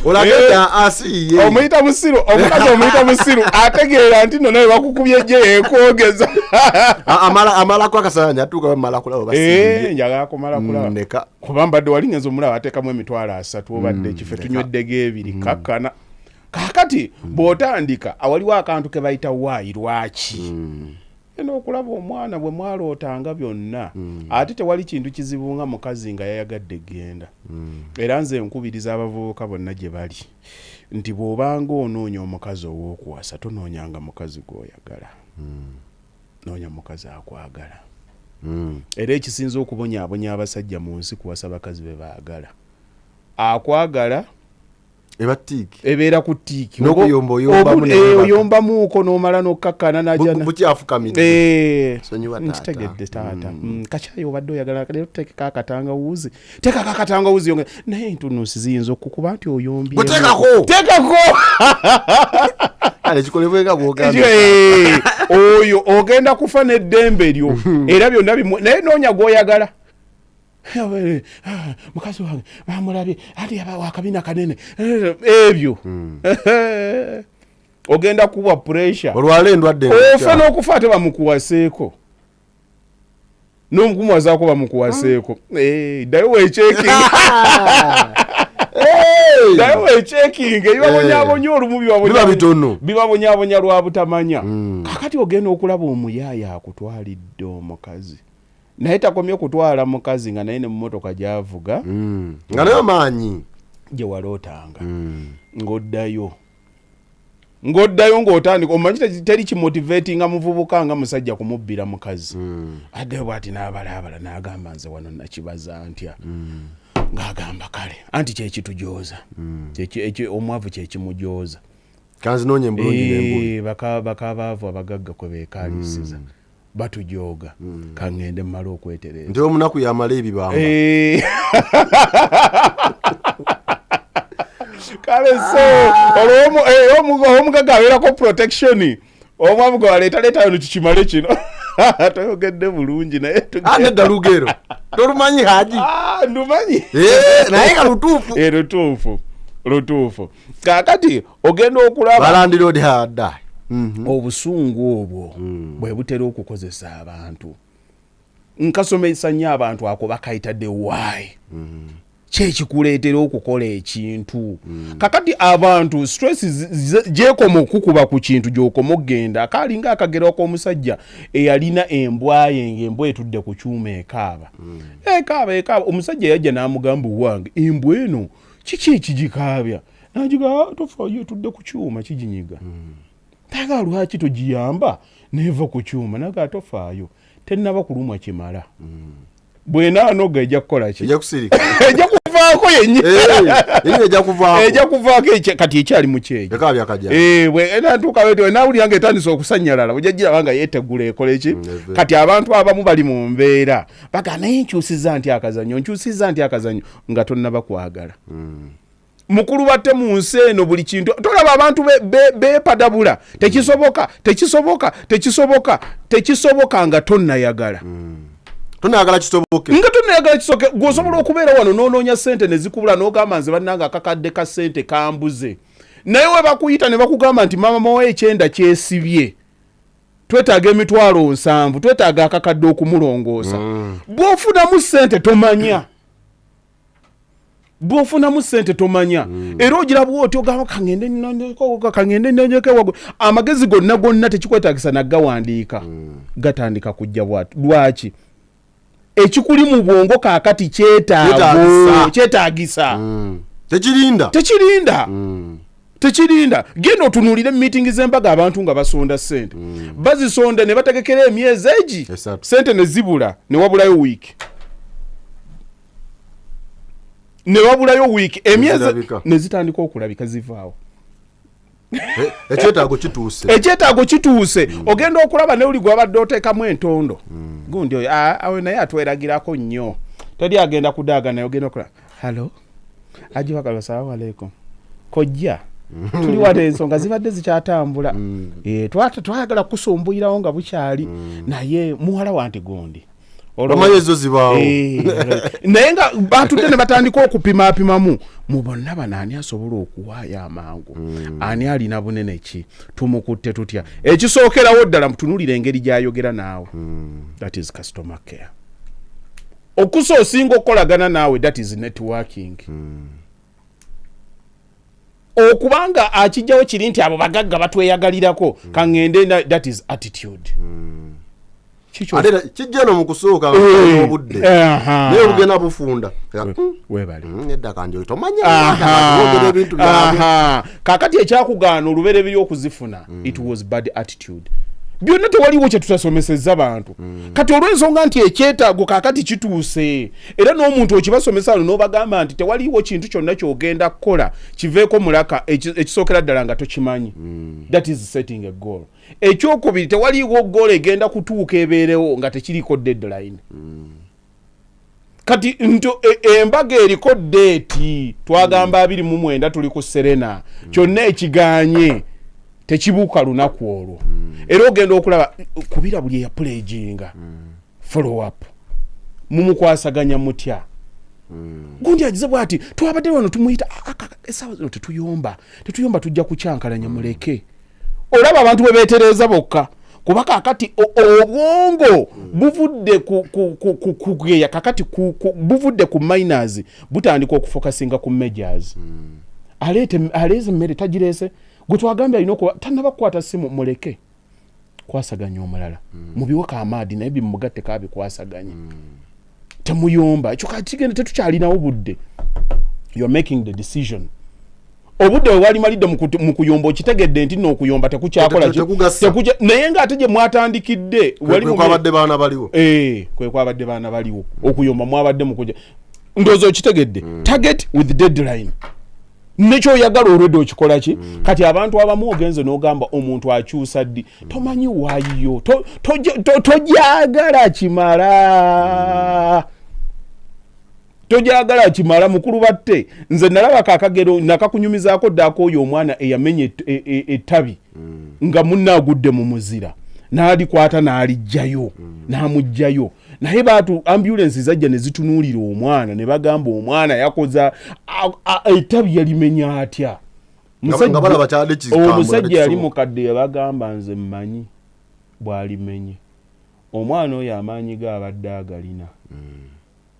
Speaker 2: olagenda asiye
Speaker 1: omuyita musiru omukazi omuyita musiru ategeera nti nno naye bakukubye gye yekwogeza
Speaker 2: amalako akasanya atuuka bamala kulaba basiye
Speaker 1: njagala kumala kulaba
Speaker 2: ndeka
Speaker 1: kuba mbadde wali ngenza omulaba ateekamu emitwalo 3 obadde kife tunyweddego ebiri kakkana kaakati bw'otandika awaliwo akantu ke bayita waayi lwaki n'okulaba omwana bwe mwalootanga byonna ate tewali kintu kizibu nga mukazi nga yayagadde genda era nze nkubiriza abavubuka bonna gye bali nti bw'obanga onoonya omukazi ow'okuwasa tonoonyanga mukazi gw'oyagala noonya mukazi akwagala era ekisinza okubonyaabonya abasajja mu nsi kuwasa bakazi be baagala akwagala ebeera ku tiiki oyombamuuko n'omala n'okkakkana nkitegedde taata kakyayi obadde oyagala leero tuteekeko akatangawuuzi teekako akatangawuuzi yonge naye entunuusi ziyinza okukuba nti oyombyeko oyo ogenda kufa n'eddembe lyo era byonna naye noonya gw'oyagala mukazi wange bamulabye ali wakabina kanene ebyo ogenda kuba pressure
Speaker 2: olwala endwadde
Speaker 1: ofe n'okufa ate bamukuwaseeko n'omukumuwazaako bamukuwaseeko ddayo wechekinga ebibabonyaabonya olumu bibabonyaabonya lwa butamanya kakati ogenda okulaba omuyaaya akutwalidde omukazi naye takomye kutwala mukazi nga naye ne mmotoka gy'avuga
Speaker 2: nga nayo maanyi
Speaker 1: gye walootanga ng'oddayo ng'otandika omanyi teri kimotivatinga muvubuka nga musajja kumubbira mukazi addeyo bw'ati n'abalaabala n'agamba nze wano nakibaza ntya ng'agamba kale anti kyekitujooza omwavu kyekimujooza
Speaker 2: kanzinoonya embulungi n'embulu
Speaker 1: bakabaavu abagagga kwe beekaalisiza batujooga kangende mmala okwetereza
Speaker 2: nti omunaku yamala ebibamba
Speaker 1: kale so omugaga abeerako protection omwavu gwe waleetaleeta yono kikimale kino toyogedde bulungi naye
Speaker 2: nedda lugero tolumanyi haji
Speaker 1: ndumanyi
Speaker 2: naye nga
Speaker 1: lutuufu kakati ogenda okulaba
Speaker 2: balandiroodi hadda
Speaker 1: obusungu obwo bwe butera okukozesa abantu nkasomesa nnyo abantu ako bakayitadde waayi kyekikuleetera okukola ekintu kakati abantu stress gyekoma okukuba ku kintu gyokoma okgenda akaalinga akagero k'omusajja eyalina embwaye ng'embwa etudde ku kyuma ekaaba omusajja yajja n'amugamba wange embwa eno kiki ekigikaabya nagiga tofaayo etudde ku kyuma kiginyiga taga lwaki tugiyamba neva ku kyuma naga atofaayo tennaba kulumwa kimala bwena anoga ejja kukola ki
Speaker 2: ejja kusirika
Speaker 1: ejja kuvaako yenye
Speaker 2: ejja
Speaker 1: kuvaako kati ekyali mu kyejo
Speaker 2: ekabya kaja
Speaker 1: enatuuka wetu nawulira nga etandisa okusanyalala ojja giraba nga yeetegula ekola eki kati abantu abamu bali mu mbeera baga naye nkyusiza nti akazanyo nga tonnaba kwagala mukulu batte mu nsi eno buli kintu tolaba abantu beepadabula tekisoboka nga tonnayagala
Speaker 2: tonayagala kisoboke
Speaker 1: gwosobola okubeera wano n'onoonya ssente ne zikubula n'ogamba nze bannanga akakadde ka ssente kambuze naye we bakuyita ne bakugamba nti maama wa ekyenda kyesibye twetaaga emitwalo 7 twetaaga akakadde okumulongoosa bw'ofunamu ssente tomanya era ogirabwa oti ogamba kangende nengeke wago amagezi gonna tekikwetaagisa naggawandiika gatandika kujja bwatu lwaki ekikuli mu bwongo kaakati kyetaagisa tekirinda genda otunuulire meeting z'embaga abantu nga basonda ssente bazisonda ne bategekera emyezi egi ssente ne zibula ne wabulayo wiiki emyezi ne zitandika okulabika zivaawo ekyetaago kituuse ogenda okulaba ne oli gwabadde oteekamu entondo gundi oyo awe naye atweragirako nnyo teri agenda kudaaga naye ogenda okulaba halo ajiwakalo salaamu aleikum kojja tuli wate ensonga zibadde zikyatambula twayagala kusumbuyirawo nga bukyali naye muwala wanti gundi
Speaker 2: omayezo zibaawo
Speaker 1: naye nga batudde ne batandika okupimapimamu mu bonna bano ani asobola okuwaayo amangu ani alina bunene ki tumukutte tutya ekisookerawo ddala mutunulire engeri gyayogera naawe that is customer care okusa osinga okukolagana naawe that is networking okubanga akijjawo kiri nti abo bagagga batweyagalirako kangende that is attitude
Speaker 2: ate kijja no mu kusooka obudde naye obugenda bufunda
Speaker 1: webali
Speaker 2: nedda kanje otomanya ebintu byabwe
Speaker 1: kakati ekyakugaana olubereberye okuzifuna it was bad attitude byonna tewaliwo kye tutasomesezza bantu kati olw'ensonga nti ekyetaago kakati kituuse era n'omuntu okibasomesa wano n'obagamba nti tewaliwo kintu kyonna ky'ogenda kukola kiveeko mulaka ekisookera ddala nga tokimanyi that is setting a goal ekyokubiri tewaliwo goal egenda kutuuka ebeerewo nga tekiriko deadline kati embaga eriko deeti twagamba 29 tuli ku Serena kyonna ekiganye tekibuuka lunaku olwo era ogenda okulaba kubira buli yapulejinga follow up mumukwasaganya mutya gundi agize bwati twabadde wano tumuyita esawa zino tetuyomba tujja kucyankalanya muleke olaba abantu bwe beetereza bokka kuba kakati obwongo buvudde kugeya kakati buvudde ku minors butandika okufokasinga ku majors aleeze mmere tagirese gwe twagambye alina okuba tannaba kukwata simu muleke kwasaganya omulala mubiweka amaadi naye bimugatte kabikwasaganya temuyomba ekyo kigenda tetukyalinawo budde you are making the decision obudde wali malidde mu kuyomba okitegedde nti n'okuyomba tekukyakola naye ng'ate gye mwatandikidde
Speaker 2: kwabadde baana baliwo
Speaker 1: kwe kwabadde baana baliwo okuyomba mwabadde mukuja ndowooza okitegedde target with deadline nekyoyagala olwedde okikola ki kati abantu abamu ogenze n'ogamba omuntu akyusa ddi tomanyi waayo tojagala kimala mukulu batte nze nalaba kakagero nakakunyumizaako ddaako oyo omwana eyamenya ettabi nga munna agudde mu muzira n'alikwata n'alijjayo n'amugjayo naye baatu ambulance zajja ne zitunuulira omwana ne bagamba omwana yakoza ettabi yalimenya atya omusajja yali mukadde yabagamba nze mmanyi bw'alimenye omwana oyo amaanyi ge abadde agalina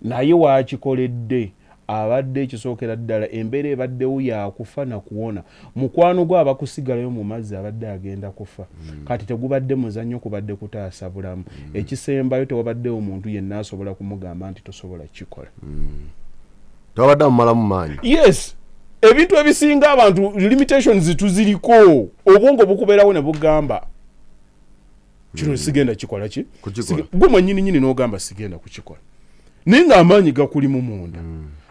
Speaker 1: naye wakikoledde abadde ekisookera ddala embeera ebaddewo yakufa nakuwona mukwano gwe abakusigalayo mu mazzi abadde agenda kufa kati tegubadde muzannyo kubadde kutaasa bulamu ekisembayo tewabaddewo omuntu yenna asobola kumugamba nti tosobola kikola
Speaker 2: tewabadde amumalamu maanyi
Speaker 1: yes ebintu ebisinga abantu limitations tuziriko obwongo bukubeerawo ne bugamba kino sigenda kikola ki gwe mwennyini n'ogamba sigenda kukikola naye ng'amaanyi gakuli mu munda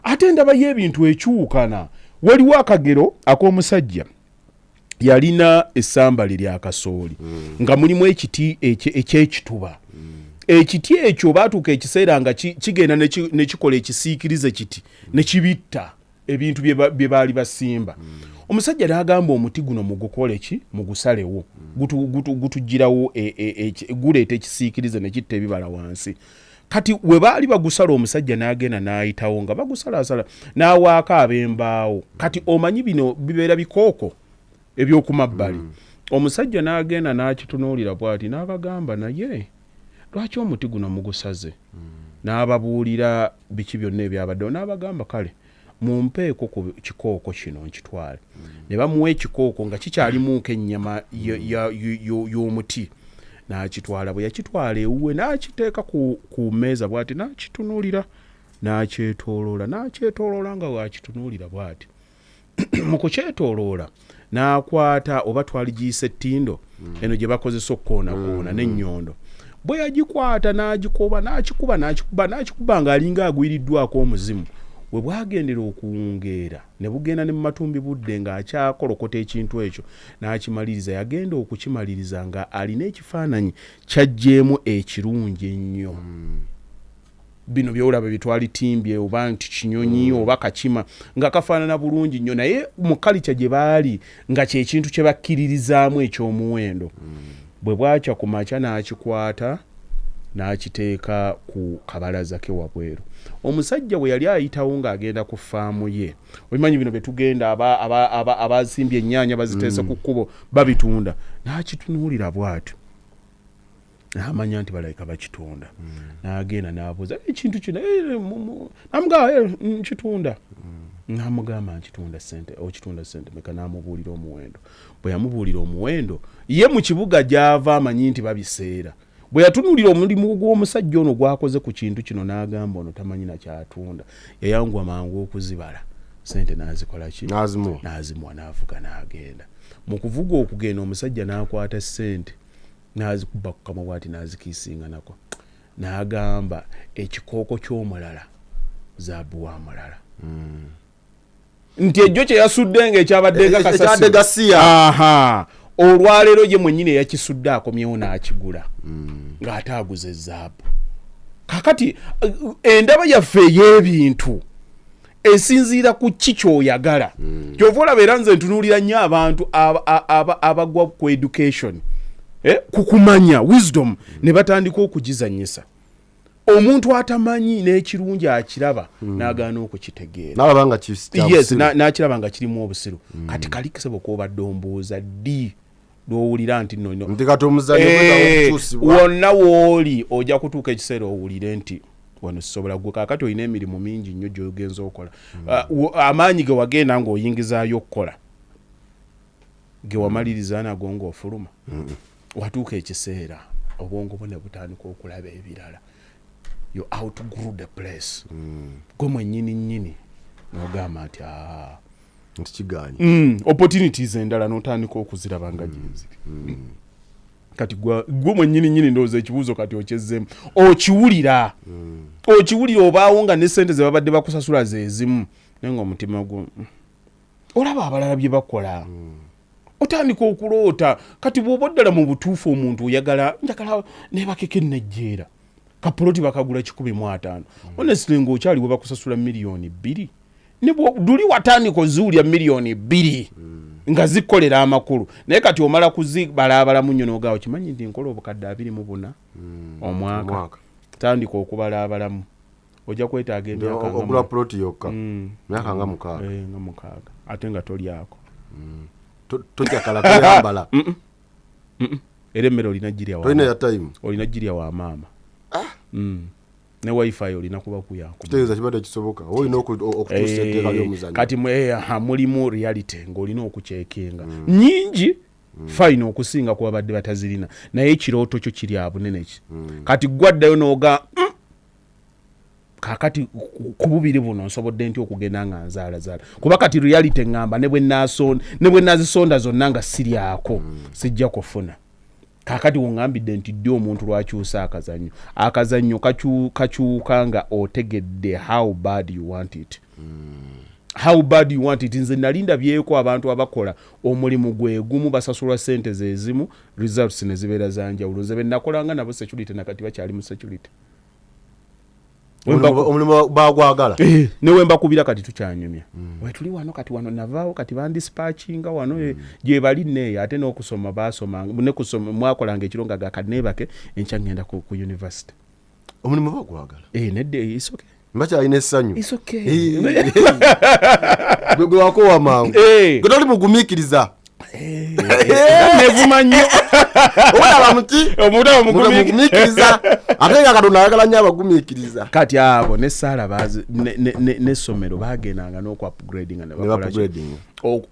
Speaker 1: ate endaba y'ebintu ekyukana waliwo akagero ak'omusajja yalina essamba lya kasooli nga mulimu ekiti ekyekituba ekiti ekyo baatuuka ekiseera nga kigenda ne kikola ekisiikirize kiti ne kibitta ebintu bye baali basimba omusajja n'agamba omuti guno mugukole ki mugusalewo gutugirawo guleeta ekisiikirize ne kitta ebibala wansi kati we baali bagusala omusajja n'agenda n'ayitawo nga bagusalaasala n'awaako ab'embaawo kati omanyi bino bibeera bikooko ebyokumabbali omusajja n'agenda n'akitunuulira bw'ati n'abagamba naye lwaki omuti guno mugusaze n'ababuulira biki byonna ebyabaddewo n'abagamba kale mumpeeko ku kikooko kino nkitwale ne bamuwa ekikooko nga kikyalimuuko ennyama y'omuti n'akitwala bwe yakitwala ewuwe n'akiteeka ku mmeeza bw'ati n'akitunuulira n'akyetooloola nga wakitunuulira bw'ati mu kukyetooloola n'akwata oba twali giyise ettindo eno gye bakozesa okukoonakoona n'ennyondo bwe yagikwata n'agikuba ng'alinga agwiriddwako omuzimu we bwagendera okuwungeera ne bugenda ne mu matumbi budde ng'akyakolokota ekintu ekyo n'akimaliriza yagenda okukimaliriza nga alina ekifaananyi kyajjeemu ekirungi ennyo bino byolaba bitwali timbye oba nti kinyonyi oba kakima nga kafaanana bulungi nnyo naye mu kalica gye baali nga kyekintu kye bakkiririzaamu ekyomuwendo bwe bwakya ku makya n'akikwata n'akiteeka ku kabalaza ke wabweru omusajja bwe yali ayitawo ng'agenda ku faamu ye obimanyi bino bye tugenda abasimbye ennyaanya baziteesa ku kkubo babitunda n'akitunuulira bw'atyo n'amanya nti balayika bakitunda n'agenda n'abuuza ekintu kino namugamba nkitunda n'amugamba nkitunda ssente okitunda ssente meka n'amubuulira omuwendo bwe yamubuulira omuwendo ye mu kibuga gy'ava amanyi nti babiseera bwe yatunuulira omulimu gw'omusajja ono gwakoze ku kintu kino n'agamba ono tamanyi nakyatunda yayanguwa mangu okuzibala ssente n'azikola ki n'azimuwa n'avuga n'agenda mu kuvuga okugenda omusajja n'akwata ssente n'azikuba ku kamwa bw'ati n'azikiisinganako n'agamba ekikooko ky'omulala zaabu wa mulala nti ejjo kye yasudde ng'ekyabadde gakasasi olwaleero ye mwennyini eyakisudde akomyewo n'akigula ng'ate aguze zaabu kakati endaba yaffe ey'ebintu esinziira ku ki ky'oyagala kyova olaba era nze ntunuulira nnyo abantu abagwa ku education kukumanya wisdom ne batandika okugizanyisa omuntu atamanyi n'ekirungi akiraba n'agaana okukitegeera n'akiraba nga kirimu obusiru kati kalikisebe okobadde ombuuza ddi lwowulira nti wonna wooli ojja kutuuka ekiseera owulire nti wano sisobola gwe kaakati olina emirimu mingi nnyo gy'ogenza okukola amaanyi ge wagenda ng'oyingizaayo okukola ge wamaliriza nago ng'ofuluma watuuka ekiseera obwongo bwo ne butandika okulaba ebirala you outgrew the place gwe mwennyini nnyini n'ogamba nti opportunities endala n'otandika okuziraba nga gyenziri kati gwe mwennyini nnyini ndowooza ekibuuzo kati okyezzeemu okiwulira obaawo nga n'essente ze babadde bakusasula zeezimu naye ng'omutima gwo olaba abalala bye bakola otandika okuloota kati bw'oba oddala mu butuufu omuntu njagala nebakeke nejjeera kapuloti bakagula 150 honestly ng'okyali bwe bakusasula $2 duli watandika oziwulya $2 nga zikolera amakulu naye kati omala kuzibalabalamu nnyo n'ogaawo kimanyi nti nkola obukadde 24 omwaka tandika okubalabalamu ojja kwetaaga emyaka
Speaker 2: ogula ploti yokka myaka nga 6
Speaker 1: ate nga tolyako
Speaker 2: tojakala kuyambala
Speaker 1: era emmere olina girya wa maama ne wifi olina kuba kuyako
Speaker 2: kitegeeza kibadde kisoboka olina okutuusa etteeka ly'omuzannyo
Speaker 1: kati mulimu reality ng'olina okucekinga nyingi fine okusinga kuba badde batazirina naye ekirooto kyo kiri abunene ki kati gwaddayo n'oga kakati kububiri buno nsobodde nti okugenda nga nzaala kuba kati reality ngamba ne bwe nazisonda zonna nga siryako sijja kufuna kakati wongambidde nti ddi omuntu lwakyusa akazannyo kakyuka nga otegedde how bad you want it nze nalinda byeko abantu abakola omulimu gwe gumu basasulwa sente zezimu results ne zibeera zanjawulo nze benakolanga nabo security nakati bakyali mu security
Speaker 2: omulimu bagwagala
Speaker 1: newe mbakubira kati tukyanyumya wetuli wano kati wano navaawo kati bandispatchinga wano gye bali neeyo ate n'okusoma basomanga nekusoma mwakolanga ekironga gakadinebake enkya ngenda ku university
Speaker 2: omulimu bagwagala
Speaker 1: nedde isoke
Speaker 2: mbakyalina essanyu
Speaker 1: isoke
Speaker 2: gwe wakowa mangu gwe toli mugumiikiriza
Speaker 1: nevuma nnyo
Speaker 2: olaba mugumiikiriza ate nga Katonda ayagala nnyo abagumiikiriza
Speaker 1: kati abo ne Saala n'essomero bagendanga n'oku-upgradinga ne bakola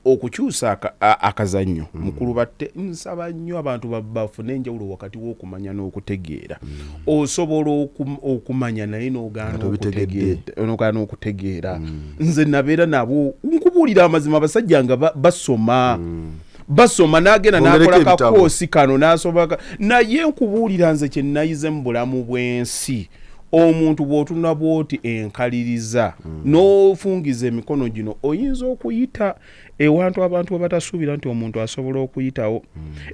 Speaker 1: okukyusa akazannyo mukulu batte nsaba nnyo abantu bafune enjawulo wakati w'okumanya n'okutegeera osobola okumanya naye n'ogaana n'okutegeera nze nabeera nabo nkubuulira amazima abasajja nga basoma n'agenda n'akola kakoosi kano n'asomaka naye nkubuulira nze kye nayize mu bulamu bw'ensi omuntu bw'otunula bw'oti enkaliriza n'ofungiza emikono gino oyinza okuyita ewantu abantu we batasuubira nti omuntu asobola okuyitawo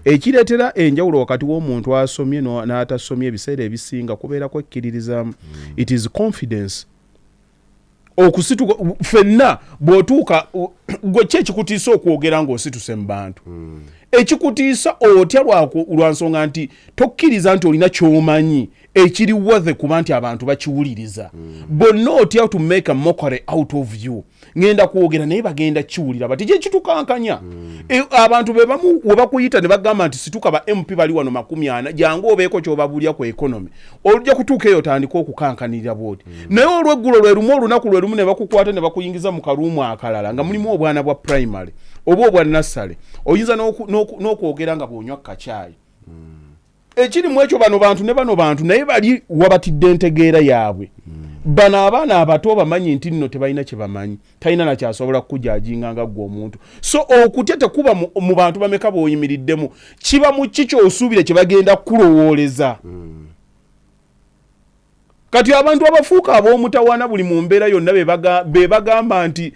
Speaker 1: ekireetera enjawulo wakati w'omuntu asomye n'atasomye ebiseera ebisinga kubeera kwekkiririzaamu it is confidence okusituka fenna bw'otuuka gwe ki ekikutiisa okwogera ng'osituse mu bantu ekikutiisa otya lwa nsonga nti tokkiriza nti olina ky'omanyi ekiri worthy kuba nti abantu bakiwuliriza bonna otya to make a mockery out of you ngenda kwogera naye bagenda kiwulira bati kyekitukankanya abantu bebamu we bakuyita ne bagamba nti situka ba MP bali wano 40 jangu obeeko ky'obabulya ku economy olujja kutuuka eyo tandika okukankanirira bwoti naye olweggulo lwe lumu olunaku lwe lumu ne bakukwata ne bakuyingiza mu karuumu akalala nga mulimu obwana bwa primary oba obwa nursery oyinza n'okwogera nga bw'onywa kacaayi ekirimu ekyo bano bantu naye bali wabatidde entegeera yaabwe bano abaana abato bamanyi nti nno tebalina kye bamanyi talina nakyasobola kukujajinga nga gwe omuntu so okutya tekuba mu bantu bameka b'oyimiriddemu kiba mu kiki osuubire kye bagenda kulowooleza kati abantu abafuuka ab'omutawaana buli mu mbeera yonna be bagamba nti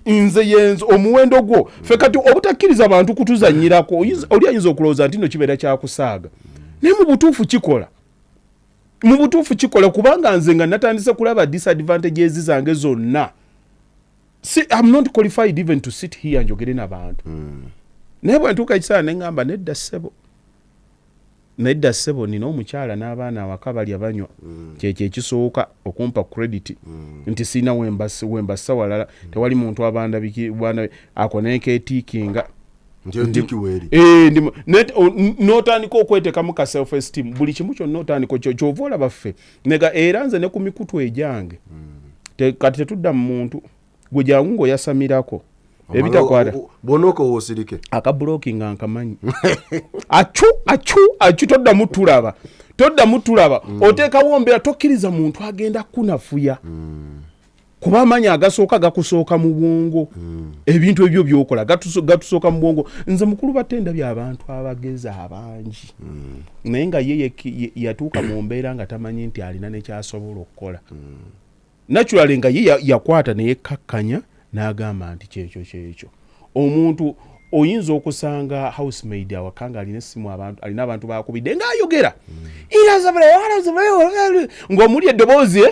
Speaker 1: nze yenzo omuwendo gwo fe kati obutakkiriza abantu kutuzanyirako oli ayinza okulowooza nti nno kibeera kyakusaaga naye mu butuufu kikola kubanga nze nga natandise kulaba disadvantages zange zonna I'm not qualified even to sit here njogere n'abantu naye bwe ntuuka ekiseera ne ngamba nedda ssebo nina omukyala n'abaana awaka balya banywa kyekyo ekisooka okumpa credit nti sina wembassa walala tewali muntu abanda ako nekeetiikinga n'otandika okweteekamu ka self esteem buli kimu kyonna otandika kyova olaba ffe nega era nze ne ku mikutu egyange kati tetudda mu muntu gwe jangu ng'oyasamirako ebitakwata
Speaker 2: bonoka wosirike
Speaker 1: akablocking nkamanyi achu toddamu tulaba oteekawo mbeera tokkiriza muntu agenda kunafuya kuba amanyi agasooka gakusooka mu bwongo ebintu ebyo byokola gatusooka mu bwongo nze mukulu batenda by'abantu abagezi abangi naye nga ye yatuuka mu mbeera nga tamanyi nti alina nekyasobola okukola naturally nga ye yakwata neyekkakkanya n'agamba nti kyekyo omuntu oyinza okusanga housemaid awakanga alina abantu bakubidde ng'ayogera ng'omuli eddoboozi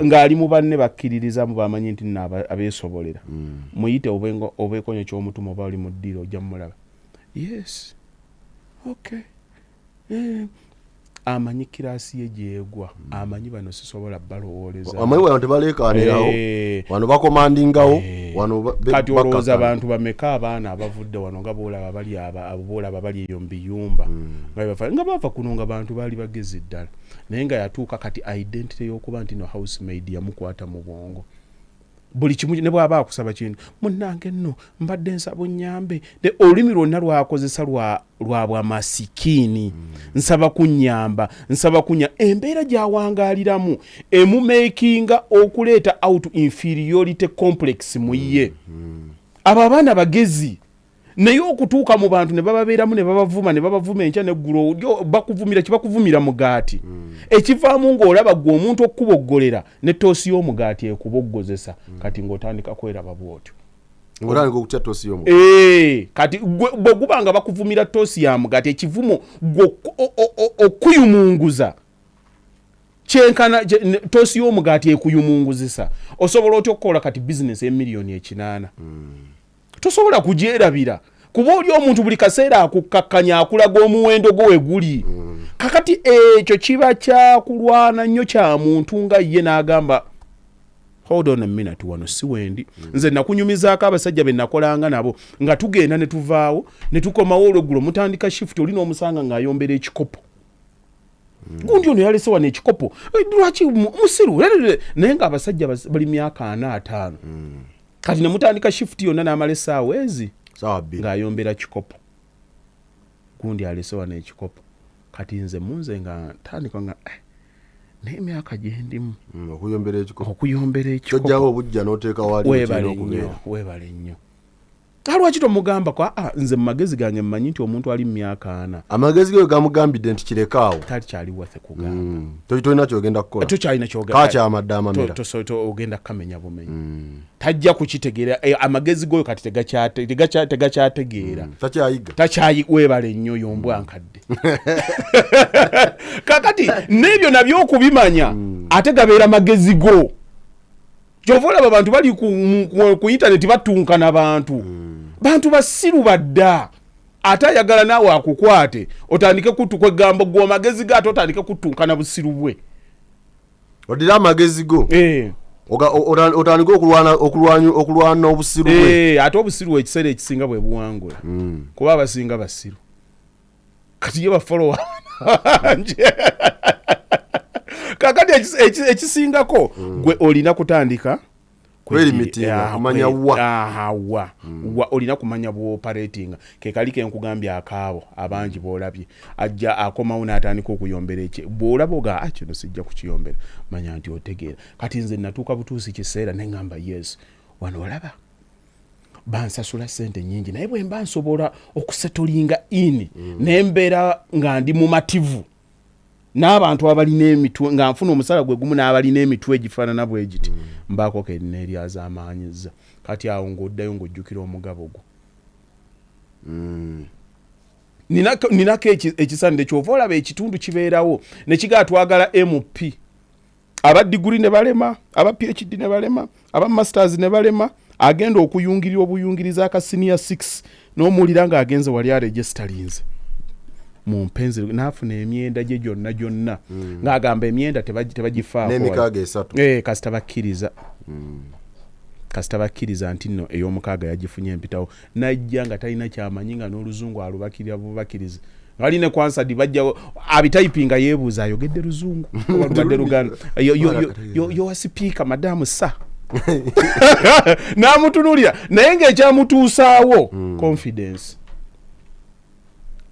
Speaker 1: ng'ali mu banne bakkiririzamu bamanyi nti nno abeesobolera muyite obeekonyo ky'omutuma oba oli mu ddiiro ojja mumulaba yes okay amanyi kiraasi ye gyegwa amanyi bano sisobola balowooleza
Speaker 2: amanyi wano tebaleekaanirawo wano bakomandingawo
Speaker 1: kati olowooza abantu bameka abaana abavudde wano nga boolaba bali eyo mu biyumba nga bava kuno nga bantu baali bagezi ddala naye nga yatuuka kati identity y'okuba nti no housemaid yamukwata mu bwongo buli kimu ne bwaba akusaba kintu munnange nno mbadde nsaba nnyambe de olulimi lwonna lwakozesa lwa bwa masikini nsaba kunnyamba embeera gyawangaaliramu emumakinga okuleeta out inferiority complex mu ye abo abaana bagezi naye okutuuka mu bantu ne bababeeramu ne babavuma enkya neggulu bakuvumira kibakuvumira mugaati ekivaamu ng'olaba gwe omuntu okuboggolera ne toosi y'omugaati ekuboggozesa kati ng'otandika kweraba bw'otyo kati bwe guba nga bakuvumira toosi ya mugaati ekivumo okuyumunguza kyenkana toosi y'omugaati ekuyumunguzisa osobola otya okukola kati bizinesi emiliyoni 8 tosobola kugyerabira kuba oli omuntu buli kaseera akukakkanya akulaga omuwendo gwo weguli kakati ekyo kiba kyakulwana nnyo kya muntu nga ye n'agamba hold on a minute wano si wendi nze nakunyumizaako abasajja be nakolanga nabo nga tugenda ne tuvaawo ne tukomawo olweggulo mutandika shift oli n'omusanga ng'ayombera ekikopo gundi ono yalese wano ekikopo lwaki musiru naye ng'abasajja bali myaka 4-5 kati ne mutandika shift yonna n'amala essaawa ezi ng'ayombera kikopo gundi alese wano ekikopo kati nze munze nga ntandika nga n'emyaka gyendimu okuyombera ekikopo
Speaker 2: tojjawo obujja n'oteeka wali
Speaker 1: weebale nnyo lwaki tomugamba ko nze mu magezi gange mmanyi nti omuntu ali mu myaka 4
Speaker 2: amagezi ge gamugambidde nti kirekaawo
Speaker 1: tali kyali wathe kugamba
Speaker 2: tolina kyogenda kukola
Speaker 1: tokyalina kyogenda
Speaker 2: kakyamadde amamera
Speaker 1: ogenda kukamenya bumenyi tajja kukitegeera amagezi goyo kati tegakyategeera weebale nnyo yombwa nkadde kakati n'ebyo nabyo okubimanya ate gabeera magezi go kyova olaba abantu bali ku intaneti batunkana bantu basiru badda ate ayagala naawe akukwate otandike kutukwegamba gwe amagezi ge ate otandike kutunkana busiru bwe
Speaker 2: odira amagezi go otandike okulwana obusiru bwe
Speaker 1: ate obusiru ekiseera ekisinga bwe buwangula kuba abasinga basiru kati ye bafolowa kakati ekisingako gwe olina kutandika olina kumanya bw'operatinga kekali kenkugambye akaabo abangi bw'olabye ajja akomawo n'atandika okuyombera bw'olaba oga kino sijja kukiyombera manya nti otegeera kati nze natuuka butuusi kiseera neŋŋamba yes wano olaba bansasula sente nyingi naye bwe mba nsobola okusetolinga ini nembeera nga ndi mumativu n'abantu abalina emitwe nga nfuna omusala gwe gumu n'abalina emitwe egifaanana bwe giti mbaako kerina eryazaamaanyiza kati awo ng'oddayo ng'ojjukira omugabo gwo ninako ekisanide kyova olaba ekitundu kibeerawo ne kigaa twagala MP aba diguri ne balema aba PhD ne balema aba masters ne balema agenda okuyungirira obuyungiriza aka senior 6 n'omuwulira ng'agenze wali aregisterinze mu mpenzi naafuna emyenda gye gyonna ng'agamba emyenda tebagifaako
Speaker 2: n'emikaaga 3
Speaker 1: kasita bakkiriza nti nno ey'omukaaga yagifunye empitawo najja nga talina kyamanyi nga n'oluzungu alubakirira bubakiriza ali ne kwansadi bajja abitayipinga yeebuuza ayogedde luzungu walubadde luganda yo speaker madamu sa n'amutunulira naye ng'ekyamutuusaawo confidence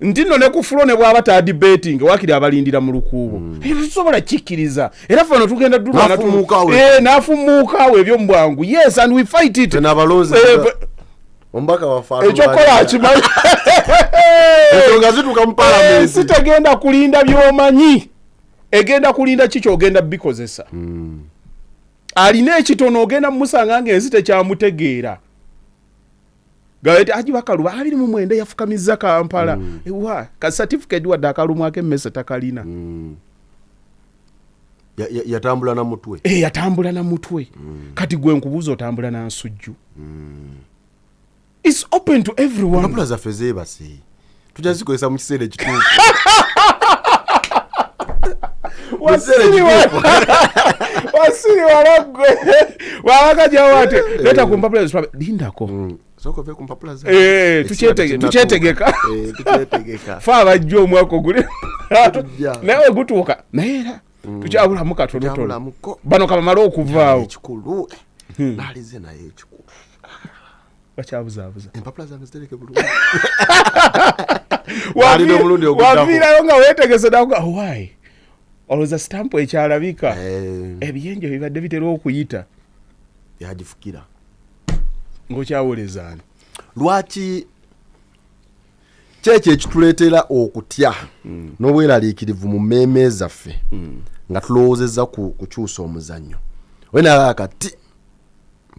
Speaker 1: nti nno ne ku fulo ne bw'aba tadebating wakiri abalindira mu lukuubo tusobola kikkiriza era fano tugenda n'afumuukaawo ebyo mu bwangu yes and we fight it
Speaker 2: ombaka wafaana
Speaker 1: ekyokola akimanyi
Speaker 2: ensonga zituuka mu palamenti
Speaker 1: sitegenda kulinda by'omanyi egenda kulinda kiki ogenda bikozesa alina ekitono ogenda mumusanga ng'ensi tekyamutegeera gawete ajibakaluba 29 yafukamiza Kampala ewa ka certificate wadde akalumu ak'emmese takalina
Speaker 2: yatambula na mutwe
Speaker 1: yatambula na mutwe kati gwe nkubuuza otambula na nsujju it's open to everyone
Speaker 2: kapula zaffe zeebase tujazikozesa mu kiseera ekituufu
Speaker 1: wasiri walagwe wawakajawate leta kumpapula ziswabe lindako
Speaker 2: sokove kumpapula za
Speaker 1: tuchetegeka fa abajja omwaka oguli naye gutuuka naye era tukyabulamu katonotono bano kabamala okuvaawo
Speaker 2: nalize naye ekikuba
Speaker 1: bakyabuzaabuza
Speaker 2: empapula zange zitereke bulungi walina omulundi oguddako
Speaker 1: waviirayo nga weetegese nakuga why olowooza sitampu ekyalabika ebiyenje bibadde bitera okuyita
Speaker 2: yagifukira
Speaker 1: ng'okyawulizaani
Speaker 2: lwaki kyekyo ekituleetera okutya n'obweraliikirivu mu mmeeme zaffe nga tulowoozezza ku kukyusa omuzannyo wenalaba kati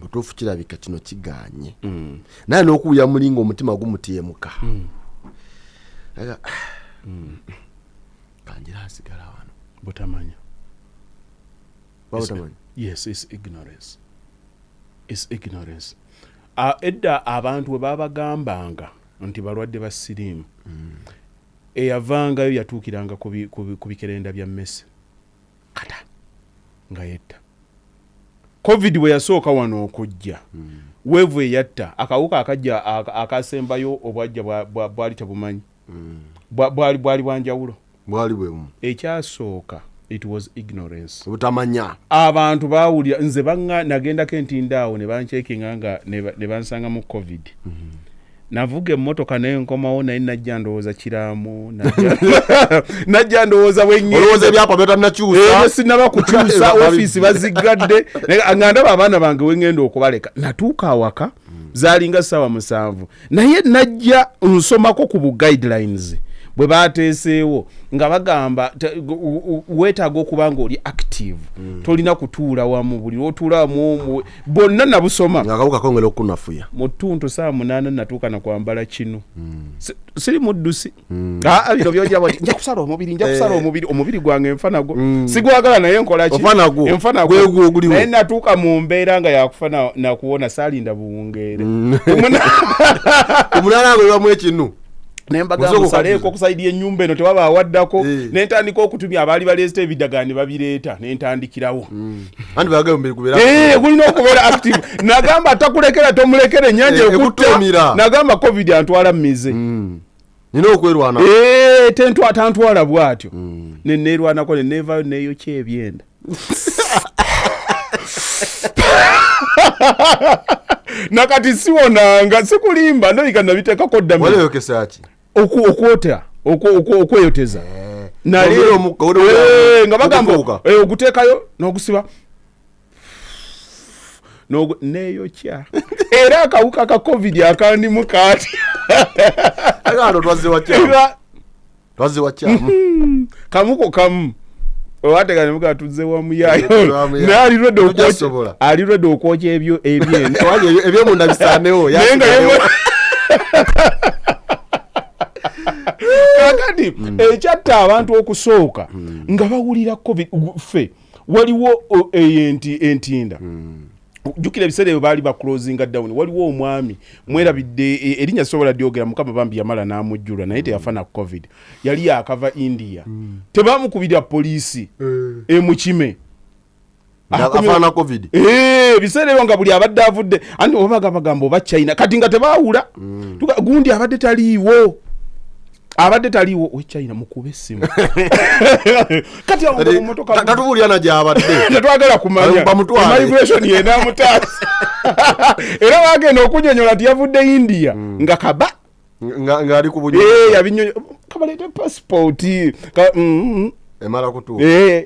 Speaker 2: butuufu kirabika kino kiganye naye n'okuwulira mulinga omutima gumutyemuka kanjira asigala wano
Speaker 1: butamanya
Speaker 2: babutamanya
Speaker 1: yes is ignorance edda abantu bwe babagambanga nti balwadde ba siriimu eyavangayo yatuukiranga ku bikerenda bya mmese kata nga yetta covid bwe yasooka wano okujja weevu eyatta akawuka akajja akasembayo obwajja bwali tebumanyi bwali bwanjawulo
Speaker 2: bwali bwemu
Speaker 1: ekyasooka it was ignorance
Speaker 2: butamanya
Speaker 1: abantu baawulira nze nagendako entindaawo ne bancekinga nga ne bansanga mu covid navuga emmotoka naye nkomawo naye najja ndowooza kiraamu najja ndowooza
Speaker 2: olowooza ebyapa byotannakyusa
Speaker 1: sinaba kukyusa ofiisi baziggadde nga ndaba abaana bange wengenda okubaleka natuuka awaka zaalinga ssaawa 7 naye najja nsomako ku bu guidelines bwe bateeseewo nga bagamba weetaaga okuba nga oli active tolina kutuula wamu buli lwotuula wamu bonna nabusoma
Speaker 2: akawuka kongera okunafuya
Speaker 1: mu ttuntu 8 natuuka nakwambala kinu siri muddusi bino byojja bati nja kusala omubiri gwange enfanago sigwagala naye nkolaki
Speaker 2: enfanago
Speaker 1: naye natuuka mu mbeera nga yakufa nakuwona saalinda buwungeere
Speaker 2: omunana gwe bamu ekinu
Speaker 1: nembagamba musaleeko okusaidia ennyumba eno tewaba awaddako nentandika okutumya abaali baleesita ebidagaani babireeta nentandikirawo gulina okubeera active nagamba takulekera tomulekera ennyanja ekutta nagamba covid antwala mmize
Speaker 2: nina okwerwana
Speaker 1: tantwala bw'atyo neneerwanako neneevaayo neeyokya ebyenda nakati siwonanga sikulimba ndoyika nabiteekako ddamu okweyoteza nga bagamba oguteekayo n'ogusiba neyokya era akawuka ka covid akandimu kaati kamuko kamu owateganya muga tuzze wamu yayo alirwedde okwokya ebyo
Speaker 2: ebyomunda bisaanewo
Speaker 1: kakati ekyatta abantu okusooka nga bawulira covid ffe waliwo entinda jukira ebiseera ebyo baali baclosinga down waliwo omwami mwerabidde erinnya sobola lyogera mukama bambi yamala n'amujjula naye teyafana covid yali yakava India tebamukubira poliisi emukime
Speaker 2: afana covid
Speaker 1: biseera ebyo nga buli abadde avudde anti obagamba oba China kati nga tebaawula gundi abadde taliiwo we China mukube essimu kati
Speaker 2: tatubulya gyabadde
Speaker 1: tetwagala kumanya migration yena mutaasi era bagenda okunyonyola nti yavudde India nga kaba
Speaker 2: ngaali kubunya
Speaker 1: yabinyo kabaleete passport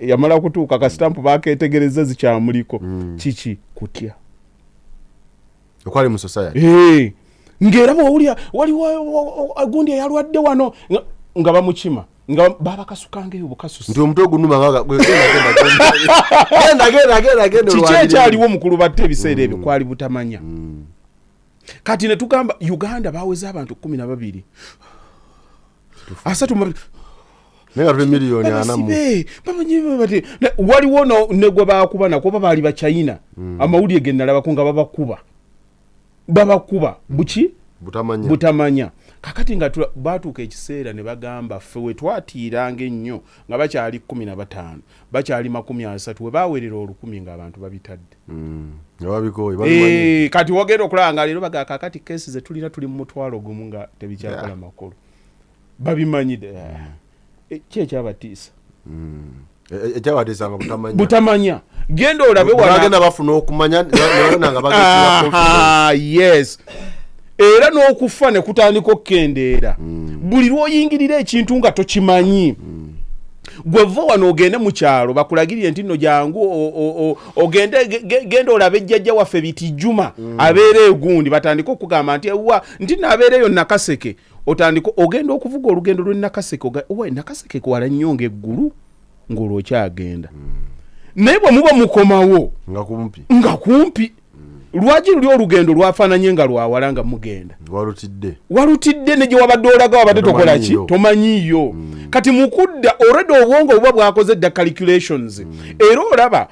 Speaker 1: yamala kutuuka kastampu baketegereza zikyamuliko kiki kutya
Speaker 2: okwali mu society
Speaker 1: ngera bwowulya waliwo gundi eyalwadde wano nga bamukima nga babakasukangaeyo bukasusi
Speaker 2: nti omutwe ogunuma
Speaker 1: kiki ekyaliwo mukulu batte ebiseera ebyo kwali butamanya kati ne tugamba Uganda baweza abantu 12 waliwo negwe bakuba nakuba baali ba China amawulire gennalabako nga babakuba buki butamanya kakati nga batuuka ekiseera ne bagamba ffe we twatiiranga ennyo nga bakyali 15 bakyali 30 we bawerera 1000 ng'abantu babitadde kati wogenda okulaba leero bagaa kakati keesi ze tulina tuli mu 1,000 nga tebikyakola makulu babimanyide ki ekyabatiisa
Speaker 2: ekyabateesanga
Speaker 1: butamanya genda olabe
Speaker 2: bagenda bafuna okumanya nga bagenda
Speaker 1: yes era n'okufa ne kutandika okkendeera buli lw'oyingirira ekintu nga tokimanyi gwe va wano ogende mu kyalo bakulagirire nti nno jangu genda olabe ejjajja waffe biti Juma abeera egundi batandika okugamba nti ewa nti naabeereyo Nakaseke otandika ogenda okuvuga olugendo lw'e Nakaseke Nakaseke kwala nnyo ng'eggulu ng'olwokyagenda naye bwe muba mukomawo nga kumpi lwaki luli olugendo lwafaananye nga lwawala nga mugenda walutidde ne gye wabadde olaga wabadde tokola ki tomanyiyo kati mukudda already obwongo buba bwakoze dda calculations era olaba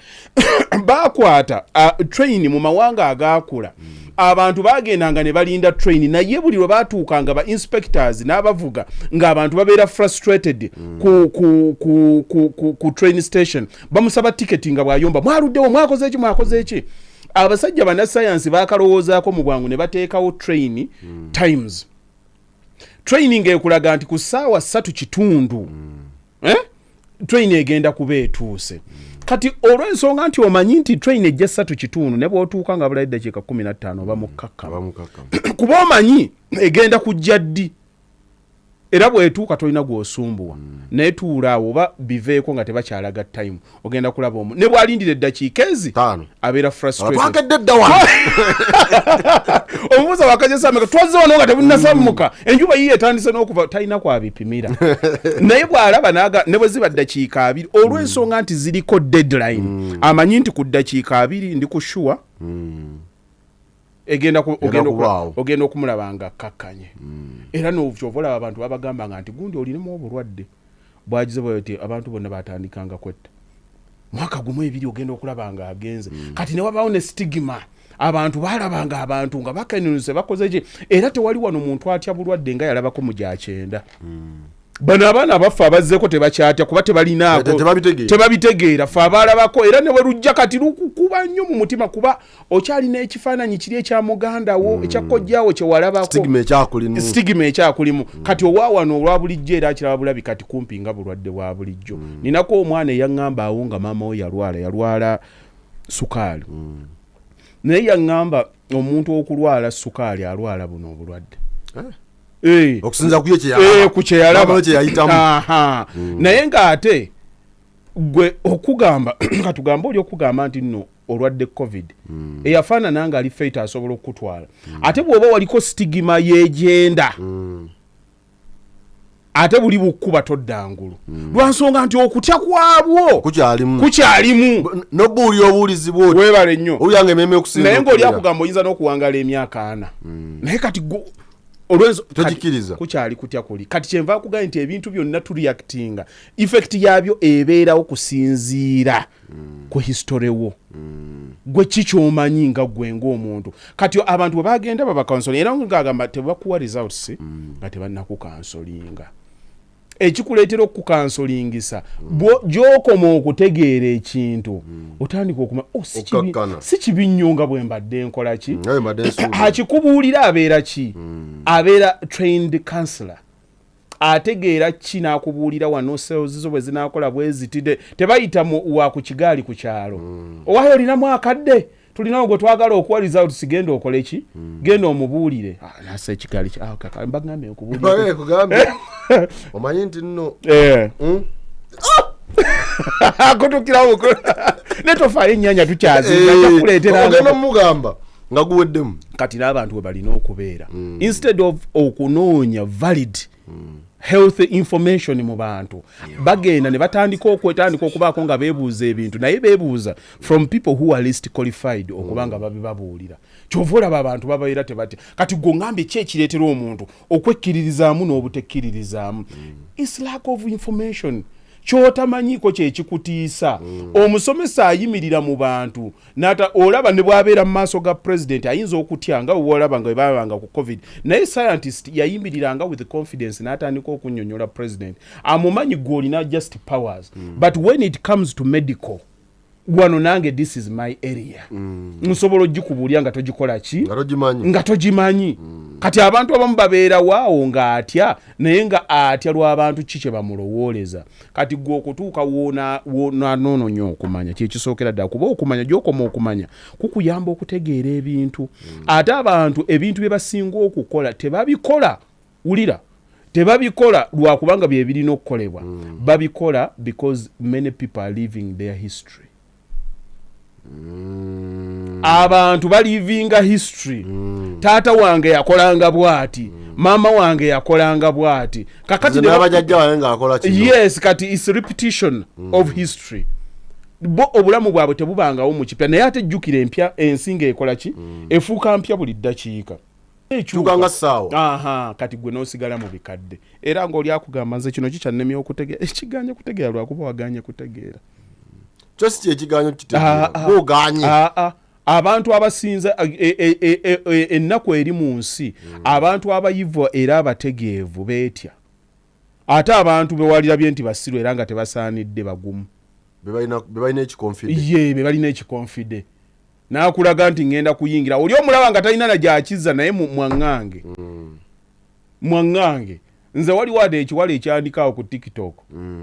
Speaker 1: bakwata train mu mawanga agakula abantu bagendanga ne balinda train naye buli lwe batuukanga ba inspectors n'abavuga ng'abantu babeera frustrated ku train station bamusaba tiketi nga bwayomba mwaluddewo mwakoze eki abasajja bannasayansi bakalowoozaako mu bwangu ne bateekawo train times training ekulaga nti ku ssaawa 3:30 train egenda kuba etuuse kati olw'ensonga nti omanyi nti train ejja 3:30 ne bw'otuuka nga bulayi ddakiika 15 oba mukkakkamu kuba omanyi egenda kujja ddi era bw'etuuka tolina gw'osumbuwa naye tuulaawo oba biveeko nga tebakyalaga time ogenda kulaba ne bw'alindira eddakiika ezi abeera frustrated omubuuza wakajesameka twazze wano nga tebunnasammuka enjuba yiye etandise n'okuva talina kwabipimira naye bw'alaba ne bwe ziba ddakiika 2 olw'ensonga nti ziriko deadline amanyi nti ku ddakiika 2 ndi ku shuwa ogenda okumulaba nga kakkanye era n'okyovolaba abantu babagambanga nti gundi olinamu obulwadde bwagize bwati abantu bonna batandikanga kwetta mwaka gumu 2 ogenda okulaba nga agenze kati ne wabaawo ne stigma abantu balabanga abantu nga bakenenuse bakoze ki era tewali wano muntu atya bulwadde nga yalabako mu gyakyenda bano abaana abaffe abazzeeko tebakyatya kuba tebalinaako tebabitegeera fe abalabako era ne bwe lujja kati lukukuba nnyo mu mutima kuba okyalina ekifaananyi kiri ekya mugandawo ekyakojjaawo kyewalabako stigima ekyakulimu kati owaawano olwa bulijjo era akiraba bulabi kati kumpi nga bulwadde bwa bulijjo ninako omwana eyaŋŋamba awo nga maama we yalwala sukaali naye yaŋŋamba omuntu okulwala sukaali alwala buno obulwadde
Speaker 2: okusinza
Speaker 1: ku kyeyalaba naye ng'ate gwe okugamba katugamba oli okugamba nti nno olwadde covid eyafaanana nga ali feita asobola okutwala ate bw'oba waliko stigima yegenda ate buli bukkuba toddangulu lwansonga nti okutya kwabwo kukyalimu
Speaker 2: nobuulira obuulizi bwoti
Speaker 1: weebale nnyo
Speaker 2: olyange ememe okusinza
Speaker 1: naye ng'oli akugamba oyinza n'okuwangala emyaka 4 naye kati
Speaker 2: togikiriza
Speaker 1: kukyali kutya kuli kati kyenva kugamba nti ebintu byonna tureactinga effect yabyo ebeerawo kusinziira ku history wo gwe kikyomanyi nga gwe ng'omuntu kati abantu bwe bagenda babakansolinga era ngagamba tebakuwa results nga tebannakukansolinga ekikuleetera okukansolingisa gy'okoma okutegeera ekintu otandika okuma si kibi nnyo nga bwe mbadde nkola ki akikubuulira abeera ki abeera trained counselor ategeera ki n'akubuulira wano cells zo bwe zinaakola bwe zitide tebayita wa ku kigaali ku kyalo owaayo olinamu akadde tulinawo gwe twagala okuwa results genda okole ki genda omubuulire nasa ekigaali mbagambe okubuulira
Speaker 2: omanyi nti nno
Speaker 1: akutukirawo netofaayo ennyanja tukyaziogenda
Speaker 2: omugamba nga guweddemu
Speaker 1: kati n'abantu we balina okubeera instead of okunoonya valid health information mu bantu bagenda ne batandika okubaako nga beebuuza ebintu naye beebuuza from people who are least qualified okuba nga babibabuulira kyova olaba abantu babaira tebatya kati gwe ngambye ki ekireetera omuntu okwekkiririzaamu n'obutekkiririzaamu is lack of information kyotamanyiiko kyekikutiisa omusomesa ayimirira mu bantu olaba ne bwabeera mu maaso ga president ayinza okutya nga olaba nga webabanga ku covid naye scientist yayimiriranga with confidence n'atandika okunnyonnyola president amumanyi gw'olina just powers but when it comes to medical wano nange this is my area nsobola ogikubulya nga togikola ki nga togimanyi kati abantu abamu babeera waawo nga atya naye nga atya lw'abantu kiki bamulowooleza kati gwe okutuuka woonanono nnyo okumanya kyekisookera ddala kuba okumanya gy'okoma okumanya kukuyamba okutegeera ebintu ate abantu ebintu bye basinga okukola tebabikola wulira tebabikola lwakubanga bye birina okukolebwa babikola because many people are living their history abantu balivinga history taata wange yakolanga bwati mama wange yakolanga bwati kakati
Speaker 2: n'abajjajja wange ng'akola kino
Speaker 1: yes kati is repetition of history bo obulamu bwabwe tebubangawo mu kipya naye ate jjukira empya ensinga ekola ki efuuka mpya buli ddakiika
Speaker 2: ekyukanga ssaawa
Speaker 1: kati gwe n'osigala mu bikadde era ng'oli akugamba nze kino kikyannemye okutegeera ekiganye kutegeera lwakuba waganye kutegeera
Speaker 2: kyosi kyekiganyo kitegeeraganye
Speaker 1: abantu abasinza ennaku eri mu nsi abantu abayivu era abategeevu beetya ate abantu bewalirabye nti basiru era nga tebasaanidde bagumu
Speaker 2: bebalina ekikonfide
Speaker 1: ye bebalina ekikonfide n'akulaga nti ngenda kuyingira oli omulaba nga talina na gyakizza naye mwaŋŋange nze waliwo ade ekiwala ekyandikawo ku TikTok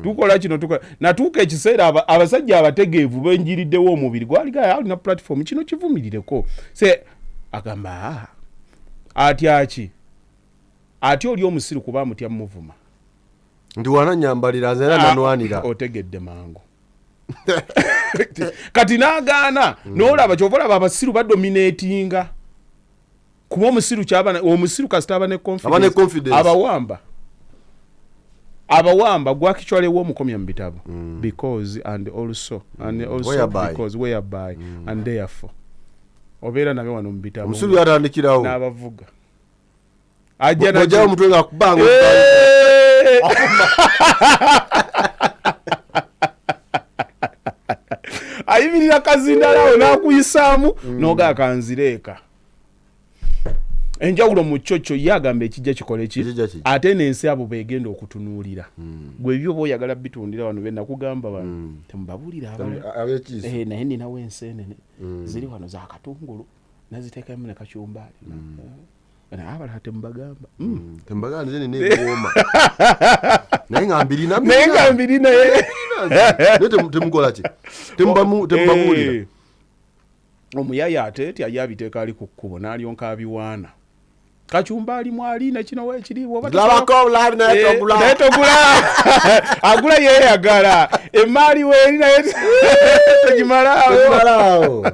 Speaker 1: tukola kino natuuka ekiseera abasajja abategeevu benjiriddewo omubiri gwaliga alina platform kino kivumirireko se agamba atyaki ati oli omusiru kuba mutya muvuma
Speaker 2: ndi wananyambalira nze era nanwanira
Speaker 1: otegedde mangu kati n'agaana n'olaba kyovalaba abasiru badominatinga kuba omusiru kasita aba ne confidence abawamba gwakichwalewo omukomya mu bitabo because and also because whereby and therefore obeera nabe wano mu bitabo
Speaker 2: omusiru yatandikirawo
Speaker 1: n'abavuga
Speaker 2: ajja omutwe nga kubanga
Speaker 1: ayimirira kazindalawo n'akuyisaamu n'ogaa kanzireeka enjawulo mu cyo ye agamba ekijja kikole ki ate n'ensi abo beegenda okutunuulira gwe ebyo b'oyagala bitundira wano be nakugamba wano temubabuulira naye ninawo enseenene ziri wano za katungulu naziteekamu ne kacyumbaali naye abalala temubagamba
Speaker 2: nze nina ebiwooma naye nga mbirina temukola ki temubabuulira
Speaker 1: omuyaya ate tyali abiteeka ali ku kkubo n'alyonka abiwaana kacyumbaali mwali nekino weekiriibwa agula yeeyagala emaali weeri naye tegimalaawo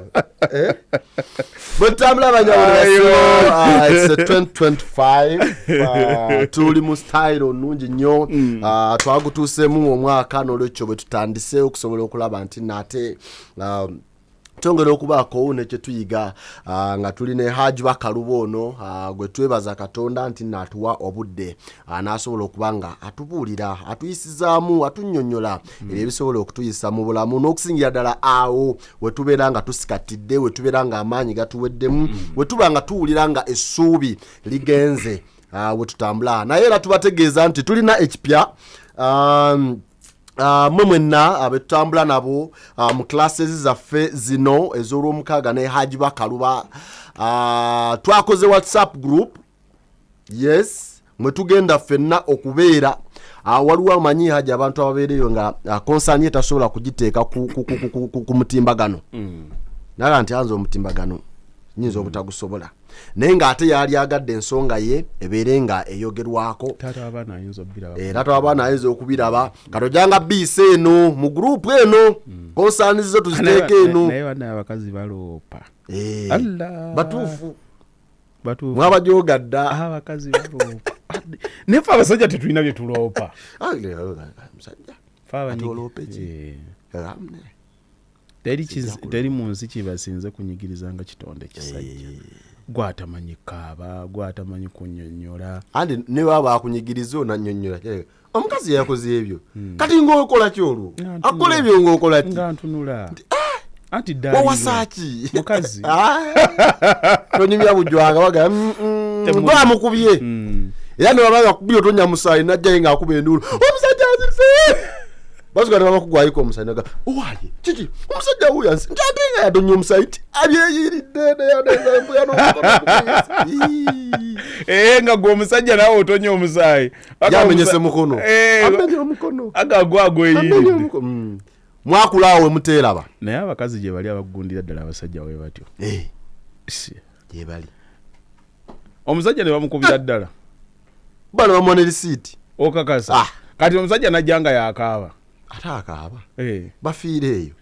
Speaker 2: bwe tutambula abanyawuliro it's 2025 tuli mu style nnungi nnyo twagutuusemu omwaka n'olwekyo bwe tutandise okusobola okulaba nti nate tongera okubaako ne kyetuyiga nga tuli ne Haji Bakalubo ono gwe twebaza Katonda nti natuwa obudde n'asobola okuba nga atubuulira atuyisizaamu atunnyonnyola ebyo ebisobola okutuyisa mu bulamu n'okusingira ddala awo we tubeera nga tusikatidde we tubeera nga amaanyi gatuweddemu we tuba nga tuwulira nga essuubi ligenze we tutambula naye era tubategeeza nti tulina ekipya mwe mwenna abetutambula nabo mu classes zaffe zino ez'olwomukaaga ne Haji Bakaluba twakoze WhatsApp group yes mwe tugenda ffenna okubeera waliwo amanyi Haji abantu ababeereyo nga konsani etasobola kugiteeka ku mutimbagano naga nti anza omutimbagano nyinza obutagusobola naye ng'ate yali agadde ensonga ye ebeere nga eyogerwako
Speaker 1: taata
Speaker 2: abaana ayinza okubiraba katojanga biisa eno mu gurupu eno konsani zizo tuziteeka eno
Speaker 1: naye wana abakazi baloopa
Speaker 2: batuufu mwabajogadda
Speaker 1: abakazi baloopa nefe abasajja tetulina bye tuloopa teri mu nsi kibasinze kunyigirizanga kitonde kisajja gwatamanyi kaaba gwatamanyi kunnyonnyola
Speaker 2: andi ne baba akunyigiriza onannyonnyola omukazi yakoze ebyo kati ng'okola kyolwo akola ebyo ng'okola ki
Speaker 1: nga ntunula anti
Speaker 2: wawasaaki
Speaker 1: mukazi
Speaker 2: tonyumya bujwanga baga gwamukubye era ne baba bakubye otonya musaayi najjaye ng'akuba enduulu omusajja azirise bazikana bakugwayiko omusajja owaye kiki omusajja huyo njatinga yadonye omusaiti abyeyiridde
Speaker 1: nga gwe omusajja nawe otonye omusaayi
Speaker 2: yamenyese mukono amenye omukono
Speaker 1: agagwago eyiridde
Speaker 2: mwakulaawe muteeraba
Speaker 1: naye abakazi gye bali abagundira ddala abasajja we batyo
Speaker 2: gye bali
Speaker 1: omusajja ne bamukubira ddala
Speaker 2: bano bamuwa ne risiiti
Speaker 1: okakasa kati omusajja najjanga yakaaba
Speaker 2: ate akaaba bafiire eyo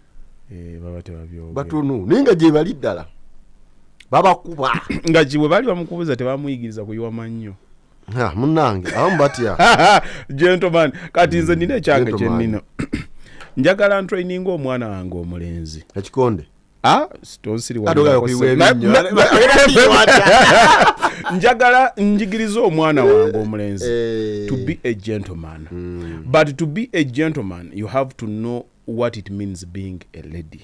Speaker 1: baba tebabyogera
Speaker 2: batunu naye nga gye bali ddala babakuba
Speaker 1: nga kiwe baali bamukubiza tebamuyigiriza kuyiwa mannyo
Speaker 2: munnange abamu batya
Speaker 1: gentleman kati nze nina ekyange kyennina njagala ntraininga omwana wange omulenzi
Speaker 2: ekikonde
Speaker 1: njagala njigiriza omwana wange omulenzi to be a gentleman but to be a gentleman you have to know what it means being a lady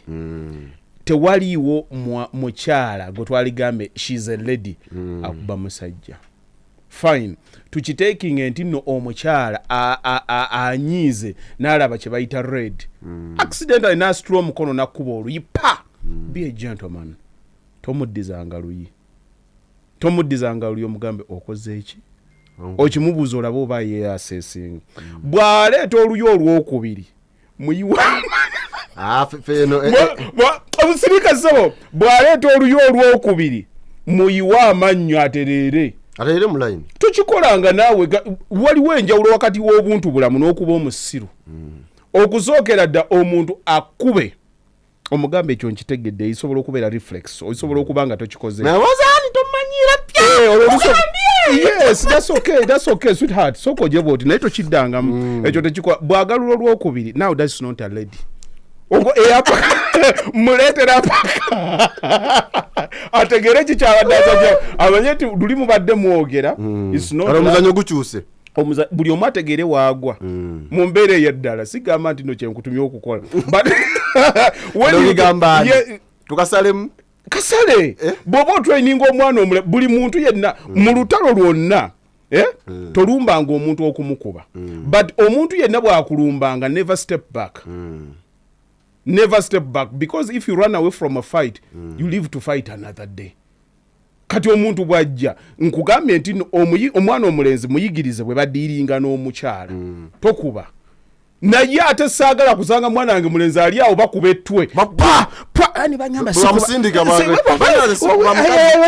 Speaker 1: tewaliiwo mukyala gwe twaligambe she's a lady akuba musajja fine tukitekinge nti nno omukyala anyiize n'alaba kye bayita red accidentally n'asitula omukono n'akkuba oluyipa be a gentleman tomuddizanga luyi omugambe okoze eki okimubuuza olaba oba yeasesinga bw'aleeta oluyi olwokubiri muyiwa obusirika ssebo bw'aleeta oluyi olwokubiri muyiwa amannyo atereere
Speaker 2: mulayini
Speaker 1: tukikolanga naawe waliwo enjawulo wakati w'obuntu bulamu n'okuba omusiru okusookera dda omuntu akube omugambe ekyo nkitegedde eyisobola okubeera reflex oyisobola okuba nga tokikoze yes that's okay sweetheart soko ojeba oti naye tokiddangamu ekyo tekikola bwagalulo olwokubiri now that's not a lady ogo eyapaka muleetera paka ategere kikyabadde amanye nti luli mubadde mwogera
Speaker 2: omuzanyo gukyuse
Speaker 1: buli omu ategere waagwa mu mbeera eyeddala sigamba nti no kyenkutumye okukola
Speaker 2: tukasalemu
Speaker 1: kasale bw'oba otraininga omwana buli muntu yenna mu lutalo lwonna tolumbanga omuntu okumukuba but omuntu yenna bw'akulumbanga never step back because if you run away from a fight you live to fight another day kati omuntu bwajja nkugambye nti omwana omulenzi muyigirize bwe badiiringa n'omukyala tokuba naye ate saagala kusanga mwana wange mulenzi ali awo bakuba ettwe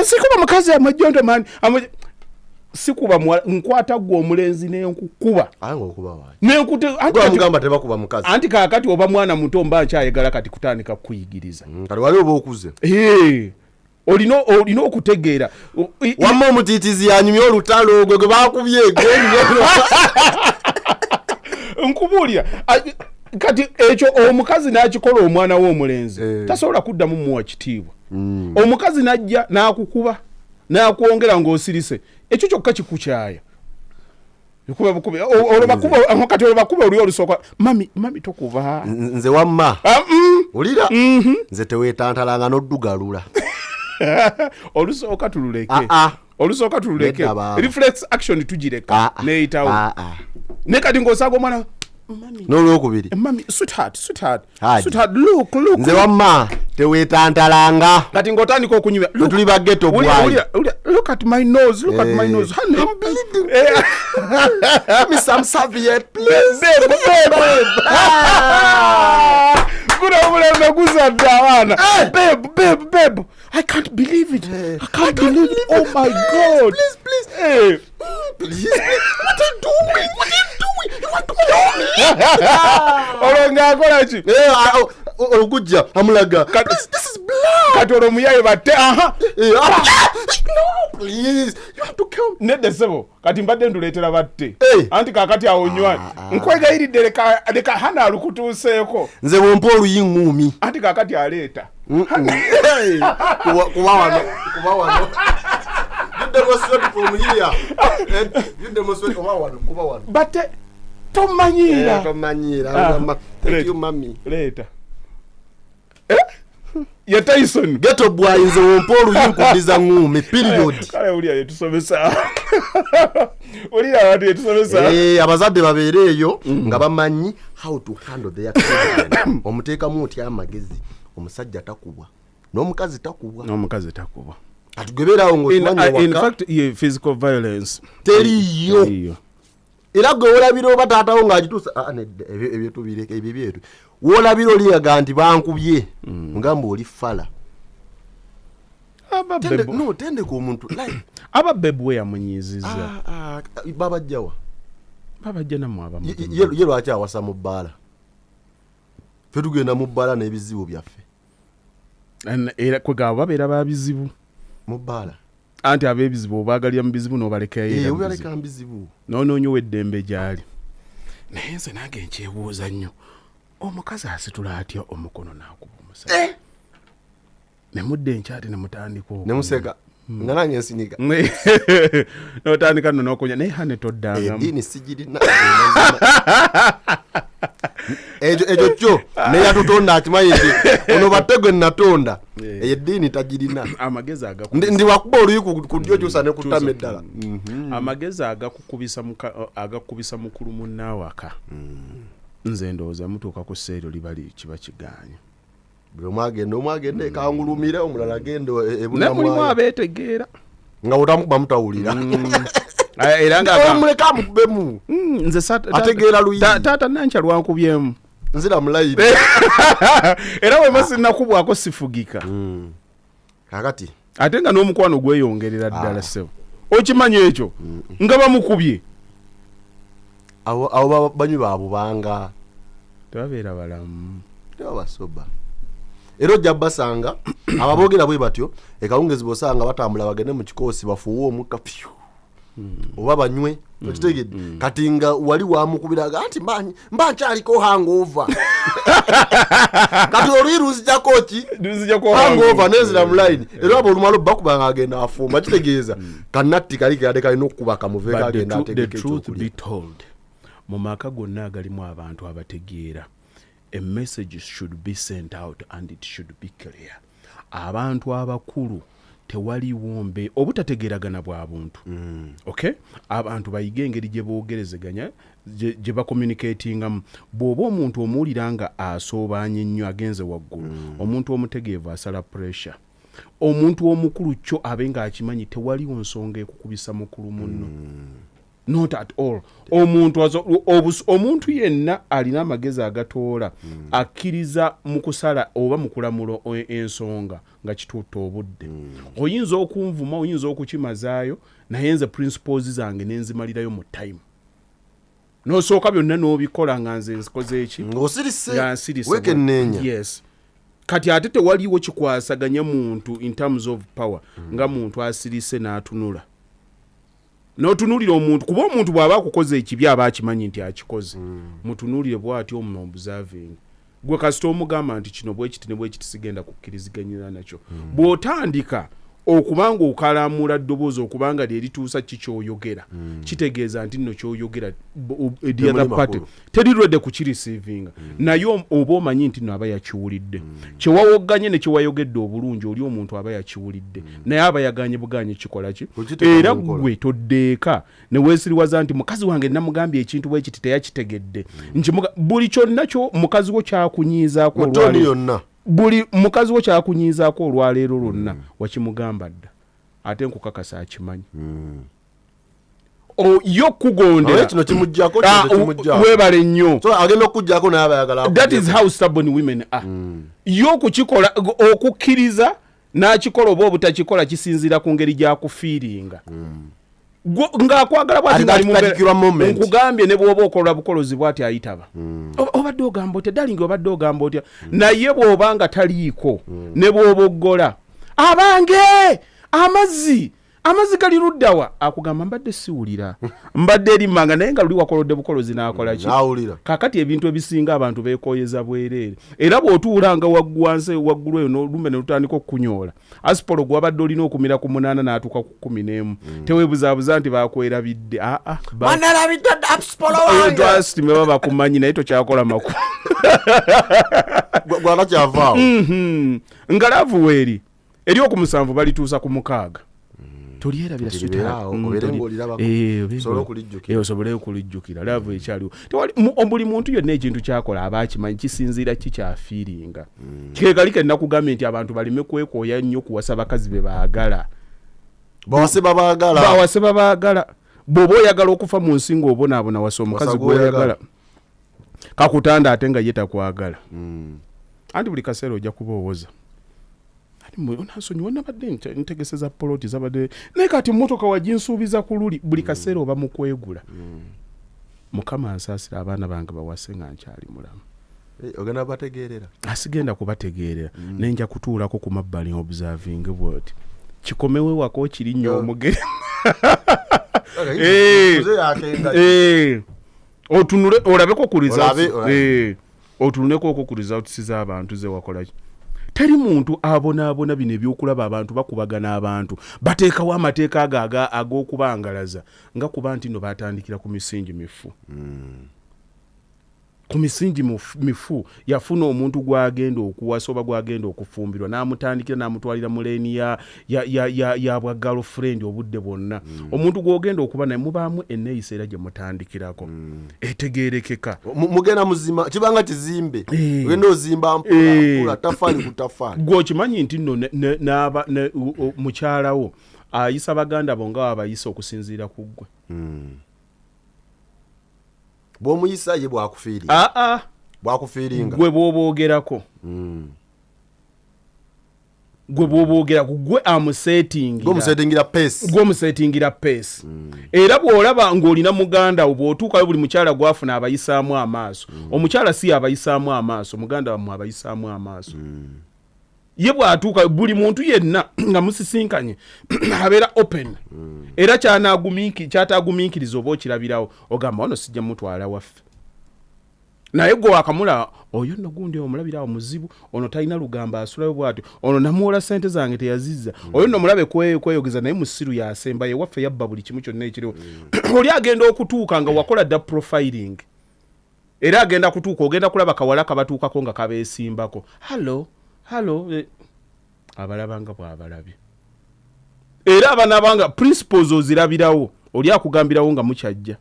Speaker 1: sikuba mukazi amagentleman sikuba nkwata gwe omulenzi nenkukuba anti kaakati oba mwana muto mba nkyayagala kati kutandika kukuyigiriza olina okutegeera
Speaker 2: wamma omutiitizi yanyumya olutalo gwe bakubye
Speaker 1: nkubuulira kati ekyo omukazi n'akikola omwana w'omulenzi tasobola kuddamu muwa kitiibwa omukazi n'ajja n'akukuba n'akwongera ng'osirise ekyo kyokka kikukyaya kati olwobakuba oli olusooka mami tokuba
Speaker 2: nze wamma olira nze teweetantalanga n'oddugalula
Speaker 1: olusooka tululeke reflex action tugireka neyitawo ne kati ng'osaaga omwana
Speaker 2: n'olwokubiri
Speaker 1: sweetheart look
Speaker 2: nze wamma teweetantalanga
Speaker 1: kati ng'otandika okunyumya
Speaker 2: tuli baggeto bwayi
Speaker 1: look at my nose honey
Speaker 2: I'm bleeding give me some serviette please
Speaker 1: kuna omulembe guzadde abaana babe I can't believe it oh my god
Speaker 2: please what are you doing you want to kill me
Speaker 1: olonga akola ki
Speaker 2: ogujja amulaga this is blood
Speaker 1: kati olomuyaye batte
Speaker 2: no please you have to kill me
Speaker 1: nedde sebo kati mbadde nduleetera batte anti kakati awo nywani nkwegayiridde leka hana alukutuuseeko
Speaker 2: nze bwompa oluyiŋŋuumi
Speaker 1: anti kakati aleeta
Speaker 2: kuba wano you demonstrate from here you demonstrate kuba wano
Speaker 1: batte tomanyira
Speaker 2: thank you mami
Speaker 1: leeta ye Tyson
Speaker 2: geto bwayinze wompa oluyinkudiza ŋŋuumi period
Speaker 1: kale uliya yetusomesa uliya abantu yetusomesa
Speaker 2: abazadde babeere eyo nga bamanyi how to handle their children. Omuteekamu otya amagezi omusajja takubwa n'omukazi takubwa atugebeerawo ng'okimanyi
Speaker 1: in fact physical violence
Speaker 2: teriyo era gwe wolabira oba taatawo ng'agituusa ebyo byetu wolabira oliyaga nti bankubye ngamba oli fala tendeka omuntu
Speaker 1: ababebu we yamunyiizizza
Speaker 2: babajjawa
Speaker 1: babajja namwe abamu
Speaker 2: ye lwaki awasa mu bbaala ffe tugenda mu bbaala n'ebizibu byaffe
Speaker 1: era kwegaba babeera babizibu
Speaker 2: mu bbaala
Speaker 1: anti ab'ebizibu obaagalira mu bizibu
Speaker 2: n'obaleka mu bizibu
Speaker 1: noonoonyowa eddembe gy'ali naye nze nange nkyebuuza nnyo omukazi asitula atya omukono n'akuba omusajja ne mudde enkyati ne mutandika
Speaker 2: ne museka nga nange nsinika
Speaker 1: n'otandika nno n'okunya naye hane toddangamu
Speaker 2: eddiini sigirina ekyo kyo neyatutonda akimanyi nti ono batte gwe natonda eyo eddiini tagirina
Speaker 1: amagezi
Speaker 2: ndi wakuba oluyi ku ddyo kyusa ne kutama eddala
Speaker 1: amagezi agakubisa mukulu munnaawaka nze ndowooza mutuuka ku sseero liba kiba kiganya
Speaker 2: buli omwagenda ekangulumire omulala agenda
Speaker 1: mulimu abeetegeera
Speaker 2: nga bwotamukuba mutawulira
Speaker 1: era
Speaker 2: muleka amukubemu
Speaker 1: nze
Speaker 2: ategeera luyi
Speaker 1: taata nankya lwankubyemu
Speaker 2: nzira mulayiri
Speaker 1: era wema sinnakubwako sifugika
Speaker 2: kakati
Speaker 1: ate nga n'omukwano gweyongerera ddala ssebo okimanyi ekyo nga bamukubye
Speaker 2: abo banywi babubanga
Speaker 1: tebabeera balamu
Speaker 2: tebabasoba era ojja basanga ababoogera bwe batyo ekawungezi bosanga batambula bagende mu kikoosi bafuuwe omukka pyu oba banywe okitegedde kati nga wali wamukubiraga anti mba nkyaliko hangover kati oluyi luzijjako ki hangover nenzira mu line era abo olumala bakuba nga agenda afumba kitegeeza kanatti kali kadde kalina okukuba kamuveeko agenda ategeka ekyokulya
Speaker 1: mu maka gonna agalimu abantu abategeera a message should be sent out and it should be clear. Abantu abakulu tewaliwo mbe obutategeragana bwa buntu. Okay? Abantu bayige engeri gye boogerezeganya gye ba communicating bw'oba omuntu omuwuliranga asoobanye nnyo agenze waggulu omuntu omutegeevu asala pressure. Omuntu omukulu kyo abenga akimanyi tewaliwo nsonga ekukubisa mukulu munno. Not at all. Omuntu yenna alina amagezi agatoola akkiriza mu kusala oba mu kulamulo ensonga nga kituuta obudde. Oyinza okunvuma, oyinza okukimazaayo, naye nze principles zange nenzimalirayo mu time. N'osooka byonna n'obikola nga nze nzikoze eki?
Speaker 2: Ng'osirise wekenneenya.
Speaker 1: Yes. Kati ate tewaliwo kikwasaganya muntu in terms of power nga muntu asirise n'atunula. N'otunulira omuntu kuba omuntu bw'aba akukoze ekibi aba akimanyi nti akikoze mutunulire bw'ati observing gwe kasita omugamba nti kino bwe kiti ne bwe kiti sigenda kukkiriziganyira nakyo bw'otandika okubanga okalamula ddoboozi okubanga lyerituusa kikyoyogera kitegeeza nti nno kyoyogera the other party terirwedde kukirisiivinga naye oba omanyi nti nno aba yakiwulidde kyewawogganye ne kyewayogedde obulungi oli omuntu aba yakiwulidde naye aba yaganye buganye kikola ki era gwe toddeeka ne weesiriwaza nti mukazi wange namugambye ekintu bwe kiti teyakitegedde buli kyonna kyo mukazi wo kyakunyiizaako olwaleero buli mukazi wo kyakunyiizaako olwaleero lwonna wakimugamba dda ate nkukakasa akimanyi yo kugondera
Speaker 2: kino kimujjako
Speaker 1: weebale nnyo
Speaker 2: agenda okujjako naye abayagala
Speaker 1: that is how stubborn women are yo kukikola okukkiriza n'akikola oba obutakikola kisinziira ku ngeri gyakufiiringa ng'akwagala bwati nkugambye ne bw'oba okola bukolozi bwati ayitaba obadde ogamba otya dalingi obadde ogamba otya naye bw'obanga taliiko ne bw'oba oggola abange amazzi gali luddawa akugamba mbadde siwulira mbadde erimmanga naye nga luli wakolodde bukolozi n'akola ki kaakati ebintu ebisinga abantu beekooyeza bwereere era bw'otuulanga waggulu eyo n'olumbe ne lutandika okukunyoola asipolo gwabadde olina okumira ku 8 n'atuuka ku 11 teweebuzaabuza nti baakwerabidde trust me baba bakumanyi naye tokyakola makulu
Speaker 2: gwala kyavaawo
Speaker 1: ngalavu weeri eri okumusanvu balituusa ku 6 tolierabira
Speaker 2: osobole
Speaker 1: okulijjukira laavu ekyaliwo buli muntu yonna ekintu kyakola aba akimanyi kisinziira kikyafiiringa kekalike nakugambye nti abantu baleme kwekooya nnyo kuwasa bakazi be baagala
Speaker 2: bawase
Speaker 1: babaagala bw'oba oyagala okufa mu nsi ng'obonaabona wasa omukazi gw'oyagala kakutanda ate nga ye takwagala anti buli kaseera ojja kuboowoza onansonyiwa nabadde ntegeseza poloti zabadde naye kati mmotoka waginsuubiza ku luli buli kaseera oba mu kwegula mukama ansaasira abaana bange bawase nga nkyali mulamu
Speaker 2: ogenda bategeerera
Speaker 1: asigenda kubategeerera nenja kutuulako ku mabbali observing bwoti kikomewe wako kiri nnyo omugere otunule olabeko ku results otunuleko okwo ku results z'abantu ze wakolaki teri muntu abonaabona bino ebyokulaba abantu bakubagana abantu bateekawo amateeka ag'okubangalaza nga kuba nti no batandikira ku misingi mifu ku misingi mifu yafuna omuntu gwagenda okuwasa oba gwagenda okufumbirwa n'amutandikira n'amutwalira mu leeni ya bwa girlfriend obudde bwonna omuntu gwogenda okuba naye mubaamu enneeyisa era gye mutandikirako etegeerekeka
Speaker 2: mugenda muzima kibanga kizimbe ogenda ozimba mpula tafaali ku tafaali
Speaker 1: gw'okimanyi nti nno mukyalawo ayisa baganda bo nga wabayisa okusinziira ku ggwe
Speaker 2: bw'omuyisa ye bwakufiiringa
Speaker 1: gwe bw'oboogerako gwe amusetingira peesi era bw'olaba ng'olina muganda wo bw'otuukayo buli mukyala gwafuna abayisaamu amaaso omukyala si abayisaamu amaaso muganda wammwe abayisaamu amaaso ye bw'atuuka buli muntu yenna nga musisinkanye abeera open era kyataagumiikiriza oba okirabirawo ogamba ono sijja mutwala waffe naye gwe wakamula oyo nno gundi omulabirawo muzibu ono talina lugamba asulayo bw'atyo ono namuwola ssente zange teyazizza oyo nno mulabe kweyogeza naye musiru yasemba ye waffe yabba buli kimu kyonna ekiriwo oli agenda okutuuka nga wakola dda profiling era agenda kutuuka ogenda kulaba kawala kabatuukako nga kabeesimbako halo abalabanga bw'abalabye era abanabanga principles ozirabirawo oli akugambirawo nga mukyajja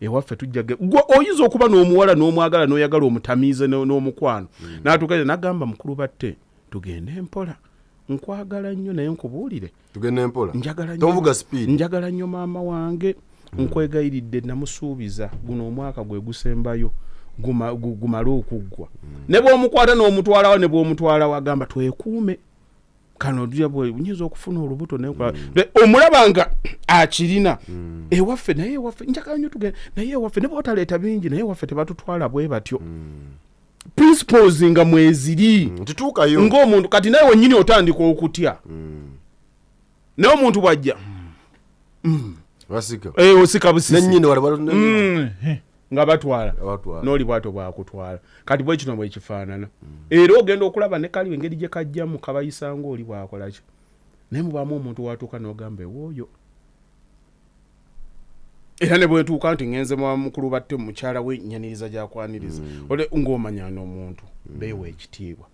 Speaker 1: ewaffe tujjage gwe oyinza okuba n'omuwala n'omwagala n'oyagala omutamiize n'omukwano n'atuukaire n'agamba mukulu batte tugende empola nkwagala nnyo naye nkubuulire
Speaker 2: tugende empola
Speaker 1: njagala nnyo maama wange nkwegayiridde namusuubiza guno omwaka gwe gusembayo gumale okuggwa ne bw'omukwata n'omutwalawo ne bw'omutwalawo agamba twekuume kano nyinza okufuna olubuto omulaba nga akirina ewaffe naye ewaffe njagala nnyo tugende naye ewaffe ne bw'otaleeta bingi naye ewaffe tebatutwala bwe batyo principles nga mweziri ng'omuntu kati naye wennyini otandika okutya naye omuntu bw'ajja osika busisi nga batwala n'oli bwato bwakutwala kati bwe kino bwe kifaanana era ogenda okulaba ne kaliwe engeri gye kajjamu kabayisa ng'oli bwakolaki naye mubaamu omuntu watuuka n'ogamba ewooyo era ne bwetuuka nti ngenze mukulu batte mukyala we nyaniriza gyakwaniriza ng'omanya n'omuntu beewa ekitiibwa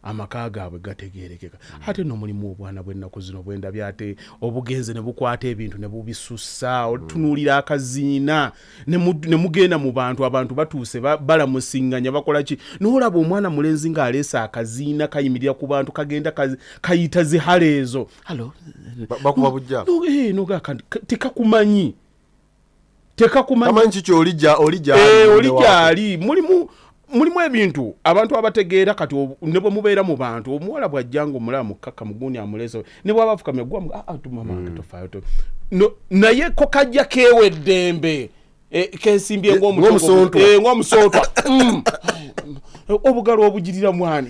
Speaker 1: amaka gaabwe gategeerekeka ate n'omulimu obwana bw'ennaku zino bwendabye ate obugenze ne bukwata ebintu ne bubisussa otunuulira akaziina ne mugenda mu abantu batuuse balamusinganya bakola ki n'olaba omwana mulenzi ng'aleesa akaziina kayimirira ku bantu kagenda kayita zihale ezo
Speaker 2: bakuba bujja
Speaker 1: tekakumanyi
Speaker 2: kiki oli gyali
Speaker 1: mulimu ebintu abantu abategeera kati ne bwe mubeera mu bantu omuwala bw'ajjanga omulaba mukaka muguuni amuleesa ne bw'aba afukamye tumamange tofaayo naye ko kajja keeweddembe kesimbye ng'omusootwa obugalo obugirira mwani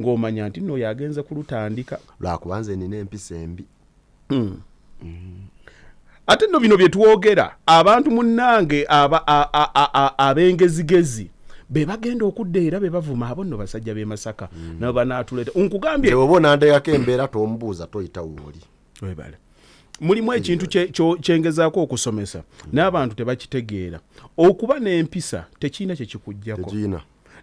Speaker 1: ng'omanya nti nno yagenze kulutandika
Speaker 2: lwakubanze nina empisa embi
Speaker 1: ate nno bino bye twogera abantu munnange ab'engezigezi be bagenda okudda era be bavuma abo nno basajja b'e Masaka nabo banaatuleeta nkugambye
Speaker 2: oba onandeyako embeera tomubuuza toyita wooli
Speaker 1: webale mulimu ekintu kyengezaako okusomesa n'abantu tebakitegeera okuba n'empisa tekiina kye kikuggyako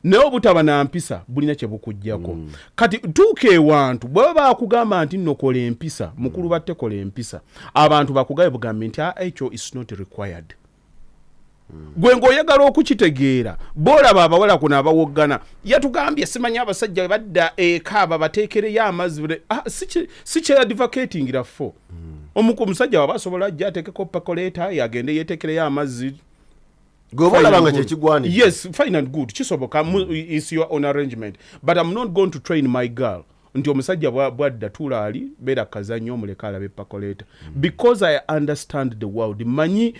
Speaker 1: naye obutaba na mpisa bulina kye bukujjako kati tuuka ewantu bwe bakugamba nti nno kola empisa mukulu batte kola empisa abantu bakugabe bugambe nti ekyo is not required gwe ng'oyagala okukitegeera boolaba abawala kuno abawoggana yatugambye simanya abasajja badda eka babateekereyo amazzi si kyeyadvocatingira fo omusajja waba asobola ajja ateekeko pakoleta yagende yeteekereyo amazzi yes fine and good kisoboka is your own arrangement but I'm not going to train my girl nti omusajja bwadda tulaali beera kazannyo omuleka alabe pakoleta because I understand the world manyi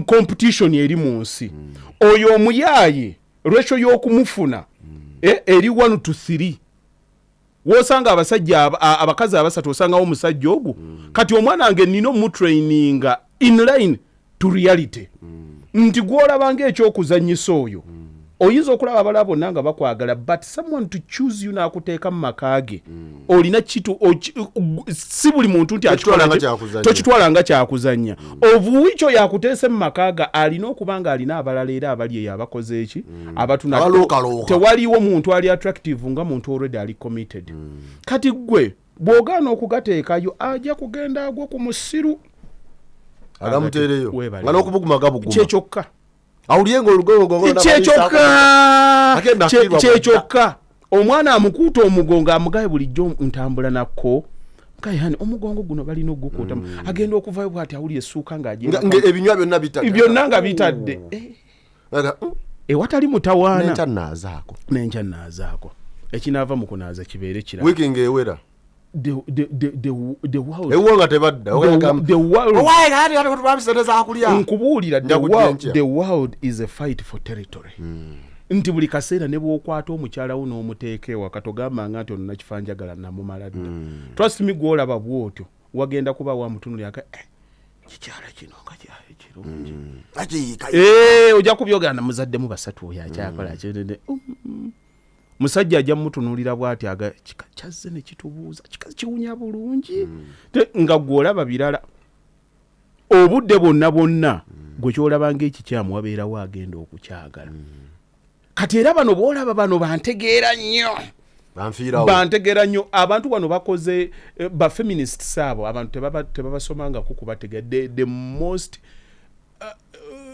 Speaker 1: competition eri mu nsi oyo omuyaaye ratio y'okumufuna eri 1 to 3 wosanga abasajja abakazi abasatu osangawo omusajja ogwo kati omwana wange nina omutraininga in line to reality nti gwolabanga ekyokuzanyisa oyo oyinza okulaba abalala bonna nga bakwagala but someone to choose you n'akuteeka mu maka ge olina kitu si buli muntu nti tokitwala nga kyakuzannya ovuwikyo yakuteese mu maka ga alina okuba nga alina abalala era abali eyo abakoze eki tewaliwo muntu ali attractive nga muntu already ali committed kati gwe bw'ogaana okugateekayo ajja kugenda agwa ku musiru
Speaker 2: agamuteereyo nga n'okubuguma gabuguma
Speaker 1: kyekyoka
Speaker 2: awuliyenga olugongo
Speaker 1: kyekyoka omwana amukuuta omugongo amugaye bulijjo ntambula nakko kayani omugongo guno balina ogukuuta agenda okuvayo bwati awuli essuuka
Speaker 2: ng'ebinywa
Speaker 1: byonna nga bitadde ewatali mutawaana n'enkya naazaako ekinaava mu kunaaza kibeere kirala
Speaker 2: wiiki ng'ewera
Speaker 1: the world
Speaker 2: ewonga tebadda
Speaker 1: nkubuulira the world is a fight for territory nti buli kaseera ne bw'okwata omukyala wo n'omuteeka ewa katogambanga nti ono nakifanjagala namumala dda trust me gw'olaba bw'otyo wagenda kuba wamutunulyaka kikyala kino nga kyali kirungi ojja kubyogana muzaddemu basatu oyo akyakola kyerede musajja ajja mutunuulira bw'ati kyazze ne kitubuuza kiwunya bulungi nga gw'olaba birala obudde bwonna gwe kyolaba ng'ekikyamu wabeerawo agenda okukyagala kati era bano boolaba bano bantegeera nnyo abantu bano bakoze bafeminists abo abantu tebabasomangako kubategeera the most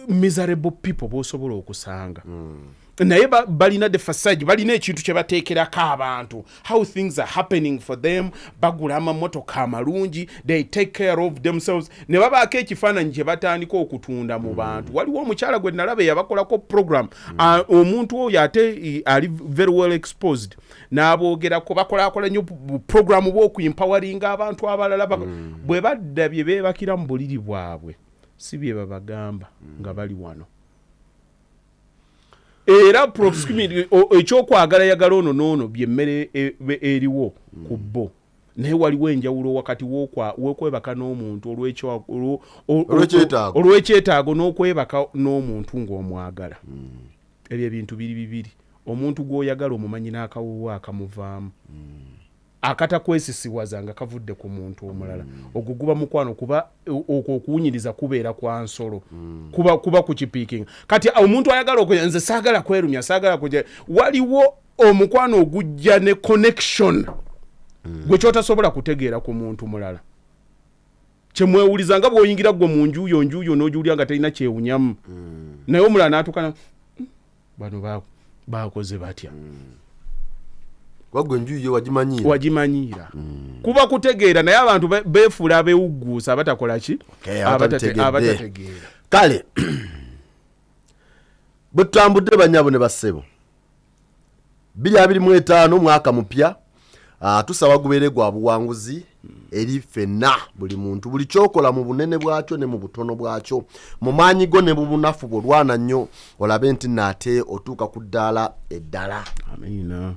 Speaker 1: miserable people b'osobola okusanga naye balina the facade balina ekintu kye bateekerako abantu how things are happening for them bagula amamotoka amalungi they take care of themselves ne babaako ekifaananyi kye batandika okutunda mu bantu waliwo omukyala gwe nalaba yabakolako program omuntu oyo ate ali very well exposed n'aboogerako bakolakola nnyo program bw'okuempoweringa abantu abalala bwe badda bye beebakira mu buliri bwabwe si bye babagamba nga bali wano era proximity ekyokwagala yagala ono n'ono byemmere eriwo ku bo naye waliwo enjawulo wakati w'okwebaka n'omuntu olw'ekyetaago n'okwebaka n'omuntu ng'omwagala ebyo ebintu bibiri omuntu gw'oyagala omumanyi n'akawuwo akamuvaamu akatakwesisiwaza nga kavudde ku muntu omulala ogwo guba mukwano kuba okuwunyiriza kubeera kwa nsolo kuba ku kipiikinga kati omuntu ayagala okuja nze saagala kwerumya saagala kuja waliwo omukwano ogujja ne connection gwe kyotasobola kutegeera ku muntu mulala kyemwewuliza nga bw'oyingira gwe mu njuuyo n'ojuwulira nga talina kyewunyamu naye omulala n'atukana bano bakoze batya
Speaker 2: wagwe njuyo
Speaker 1: wagimanyiira kuba kutegeera naye abantu beefuula abewugguusa abatakola ki abatategeera
Speaker 2: kale bwe tutambudde banyabo ne bassebo 2025 mwaka mupya tusaba gubeere gwa buwanguzi eri ffenna buli muntu buli kyokola mu bunene bwakyo ne mu butono bwakyo mu maanyi go ne mu bunafu bw'olwana nnyo olabe nti naate otuuka ku ddaala eddala
Speaker 1: amina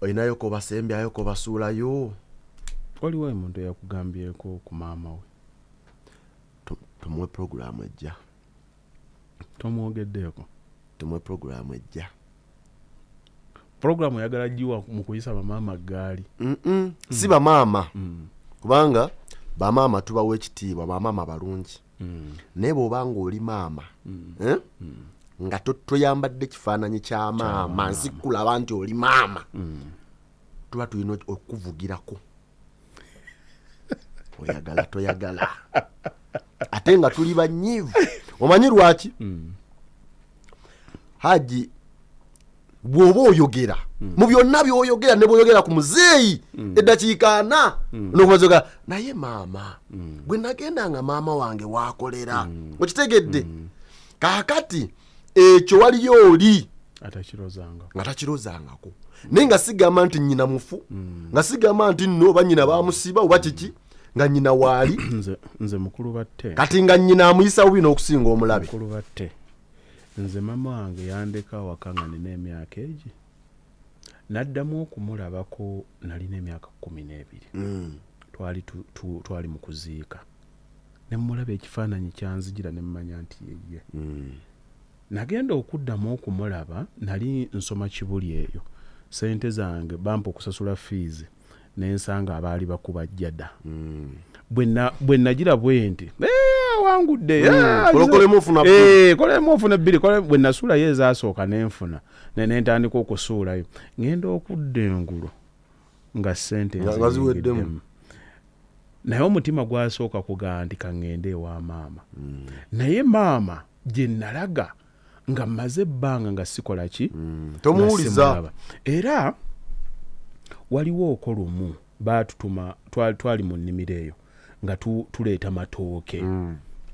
Speaker 2: olinayo ko basembyayo ko basuulayo
Speaker 1: waliwo omuntu eyakugambyeko ku maama we
Speaker 2: tumuwe programu ejja
Speaker 1: tomwogeddeeko
Speaker 2: tumuwe programu ejja
Speaker 1: programu oyagala giwa mu kuyisa bamaama gaali
Speaker 2: si bamaama kubanga bamaama tubawa ekitiibwa bamaama balungi naye bw'obanga oli maama nga toyambadde kifaananyi kya maama nsikulaba nti oli maama tuba tulina okuvugirako oyagala toyagala ate nga tuli banyiivu omanyi lwaki Haji bw'oba oyogera mu byonna by'oyogera ne bw'oyogera ku muzeeyi eddakiika 4 n'okumazoga naye maama bwe nagendanga maama wange waakolera okitegedde kaakati ekyo waliyo oli nga takirozangako naye nga sigamba nti nnyina mufu nga sigamba nti nno oba nnyina baamusiba oba kiki nga nnyina waali
Speaker 1: nze mukulu batte
Speaker 2: kati nga nnyina amuyisa bubi n'okusinga omulabe
Speaker 1: mukulu batte nze mama wange yandeka waka nga nina emyaka egi naddamu okumulabako nalina emyaka 12 twali mu kuziika ne mulaba ekifaananyi kyanzigira ne mmanya nti yeye nagenda okuddamu okumulaba nali nsoma kibuli eyo sente zange bampa okusasula fees nensanga abaali bakuba jjada bwe nagira bwenti wangudde kolemu ofuna bbiri bwe nasula ye ezaasooka nenfuna nentandika okusuulayo ngenda okudda engulu nga ssente nziweddemu naye omutima gwasooka kugaa nti kaŋŋende ewa maama naye maama gye nalaga nga mmaze ebbanga nga sikola ki
Speaker 2: tomuwuliza
Speaker 1: era waliwo okolumu baatutuma twali mu nnimiro eyo nga tuleeta matooke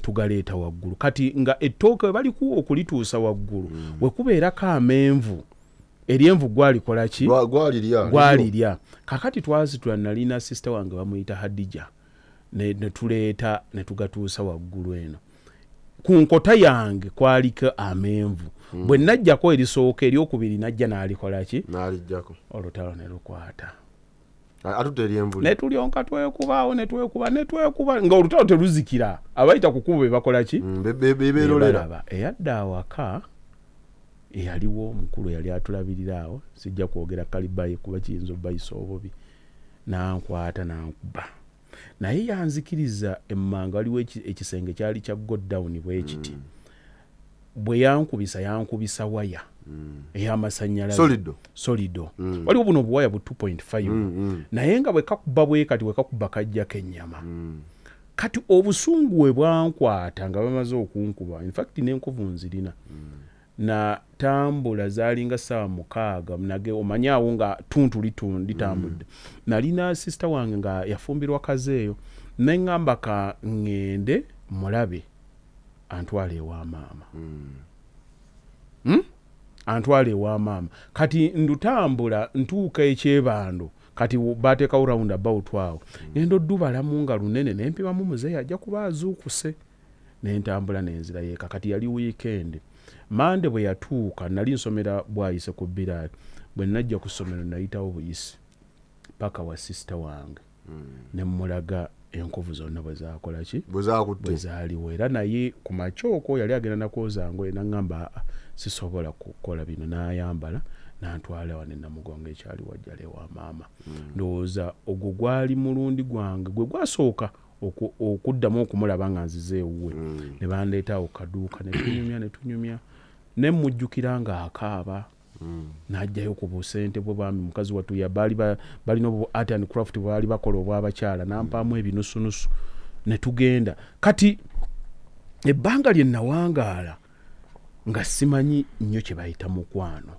Speaker 1: tugaleeta waggulu kati nga ettooke balikuwa okulituusa waggulu wekubeerako amenvu eryenvu gwalikola ki gwalirya kakati twazitula nalina sisita wange bamuyita Hadija netuleeta netugatuusa waggulu eno ku nkota yange kwaliko amenvu bwe najjako erisooka eryokubiri najja n'alikola ki
Speaker 2: n'alijjako
Speaker 1: olutalo ne lukwata
Speaker 2: netulionka
Speaker 1: twekuba nga olutalo teruzikira abayita kukuba bebakola ki
Speaker 2: beberolera
Speaker 1: eyadda awaka eyaliwo omukulu yali atulabirira awo sijja kwogera kalibaye kuba kiyinza obbayisa obubi nankwata nankuba naye yanzikiriza emmanga waliwo ekisenge kyali kya godown bwekiti bwe yankubisa waya ey'amasannyalaze solido waliwo buno obuwaya bu 2.5 naye nga bwekakuba bwekati wekakuba kajjako ennyama kati obusungu we bwankwata nga bamaze okunkuba infact n'enkovu nzirina na tambula zaalinga ssaawa 6 nage omanyaawo nga tuntu litambudde nalina sisita wange nga yafumbirwa kazeeyo neŋŋamba ka ŋŋende mulabe antwale ewa maama antwale ewa maama kati ndutambula ntuuka ekyebando kati bateekawo round about awo ngenda oddubalamu nga lunene nempimamu muzeeyi ajja kuba azuukuse nentambula nenzira yeeka kati yali weekend mande bwe yatuuka nali nsomera bwayise ku Biraali bwe najja ku ssomero nayitawo buyisi paka wa sisita wange nemulaga enkovu zonna bwe zaakola ki bwe zaaliwo era naye ku makyoko yali agenda nakozango naŋŋamba sisobola kukola bino n'ayambala nantwala wane namugonga ekyali wajjala ewa maama ndowooza ogwo gwali mulundi gwange gwe gwasooka okuddamu okumulaba nga nzize ewuwe ne bandeetaawo kaduuka netunyumya nemujjukira nga akaaba n'ajjayo ku busente bwe bami mukazi watu balina obu art and craft bwali bakola obw'abakyala nampaamu ebinusunusu ne tugenda kati ebbanga lye nawangaala nga simanyi nnyo kye bayita mukwano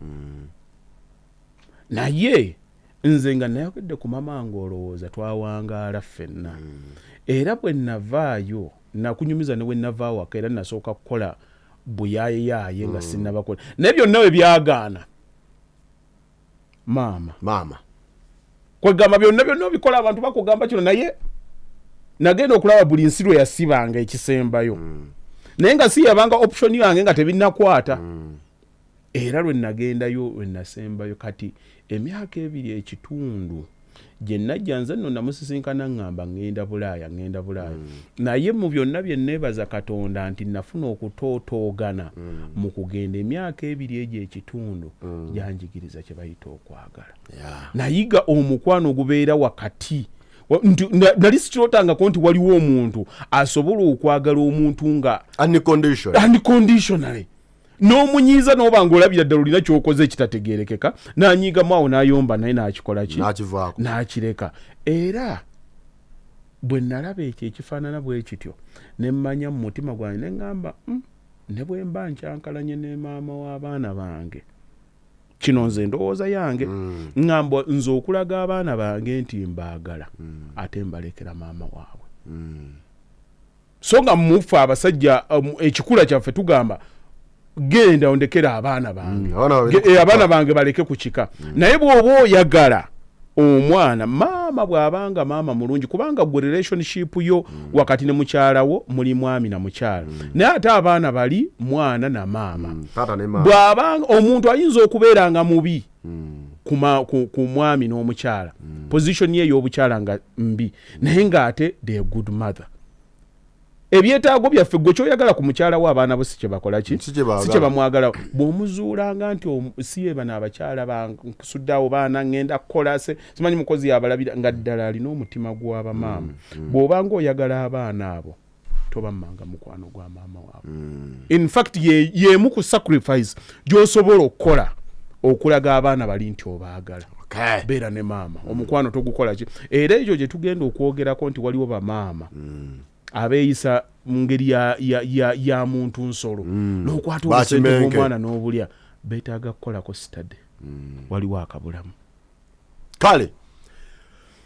Speaker 1: naye nze nga nayogedde ku mama nga olowooza twawangaala ffenna era bwe navaayo nakunyumiza ne bwe navaawo waka era nasooka kukola buyaayeyaye nga sinnabakola naye byonna we byagaana maama kwegamba byonna bikola abantu bakugamba kino naye nagenda okulaba buli nsi lwe yasibanga ekisembayo naye nga si yabanga option yange nga tebinnakwata era lwe nagendayo lwe nasembayo kati emyaka 2 ekitundu gye najja nze nno namusisinkana ŋŋamba ŋŋenda Bulaaya naye mu byonna bye neebaza Katonda nti nafuna okutootoogana mu kugenda emyaka 2 egyo ekitundu gyanjigiriza kye bayita okwagala nayiga omukwano ogubeera wakati nali sikirootangako nti waliwo omuntu asobola okwagala omuntu nga unconditionally n'omunyiiza n'oba ng'olabira ddala olina ky'okoze ekitategeerekeka n'anyiigamu awo n'ayomba naye n'akikola ki
Speaker 2: n'akivaako
Speaker 1: n'akireka. Era bwe nalaba ekyo ekifaanana bwe kityo ne mmanya mu mutima gwange ne ŋŋamba ne bwe mba nkyankalanye ne maama w'abaana bange kino nze ndowooza yange ŋŋamba nze okulaga abaana bange nti mbaagala ate mbalekera maama waabwe. So nga mufe abasajja ekikula kyaffe tugamba genda ondekera abaana bange abaana bange baleke ku kika. Naye bw'oba oyagala omwana maama bw'abanga maama mulungi kubanga gwe relationship yo wakati ne mukyala wo muli mwami na mukyala naye ate abaana bali mwana na maama. Bw'abanga omuntu ayinza okubeera nga mubi ku mwami n'omukyala position ye ey'obukyala nga mbi naye ng'ate the good mother. Ebyetaago byaffe gwe kyoyagala ku mukyala wo abaana bo si kye bakola ki si kye bamwagala. Bw'omuzuulanga nti si bano abakyala bansuddeawo baana ngenda kukola simanyi mukozi yabalabira nga ddala alina omutima gw'abamaama. Bw'obanga oyagala abaana abo tobammanga mukwano gwa maama waabwe. In fact yeemu ku sacrifice gy'osobola okukola okulaga abaana bali nti obaagala. Beera ne maama omukwano togukola ki. Era ekyo gye tugenda okwogerako nti waliwo bamaama abeeyisa mu ngeri ya muntu nsolo n'okwata obusente bw'omwana n'obulya beetaaga kukolako study. Waliwo akabulamu.
Speaker 2: Kale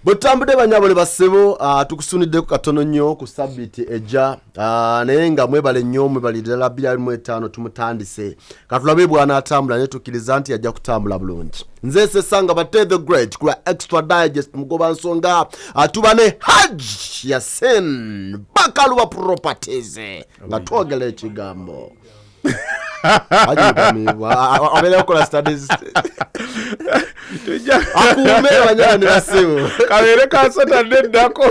Speaker 2: bwe tutambudde banyabule bassebo tukusuniddeko katono nnyo ku sabbiiti ejja naye nga mwebale nnyo mwebali ddala 25 tumutandise katulabe bw'anaatambula naye tukkiriza nti yajja kutambula bulungi. Nze Sesanga Bate the Great kula Extra Digest mugoba nsonga tuba ne Hajj Yasin Bakaluba Properties nga twogera ekigambo abele okola studies akume abanyana ne bassebo
Speaker 1: kabere ka Saturday ddako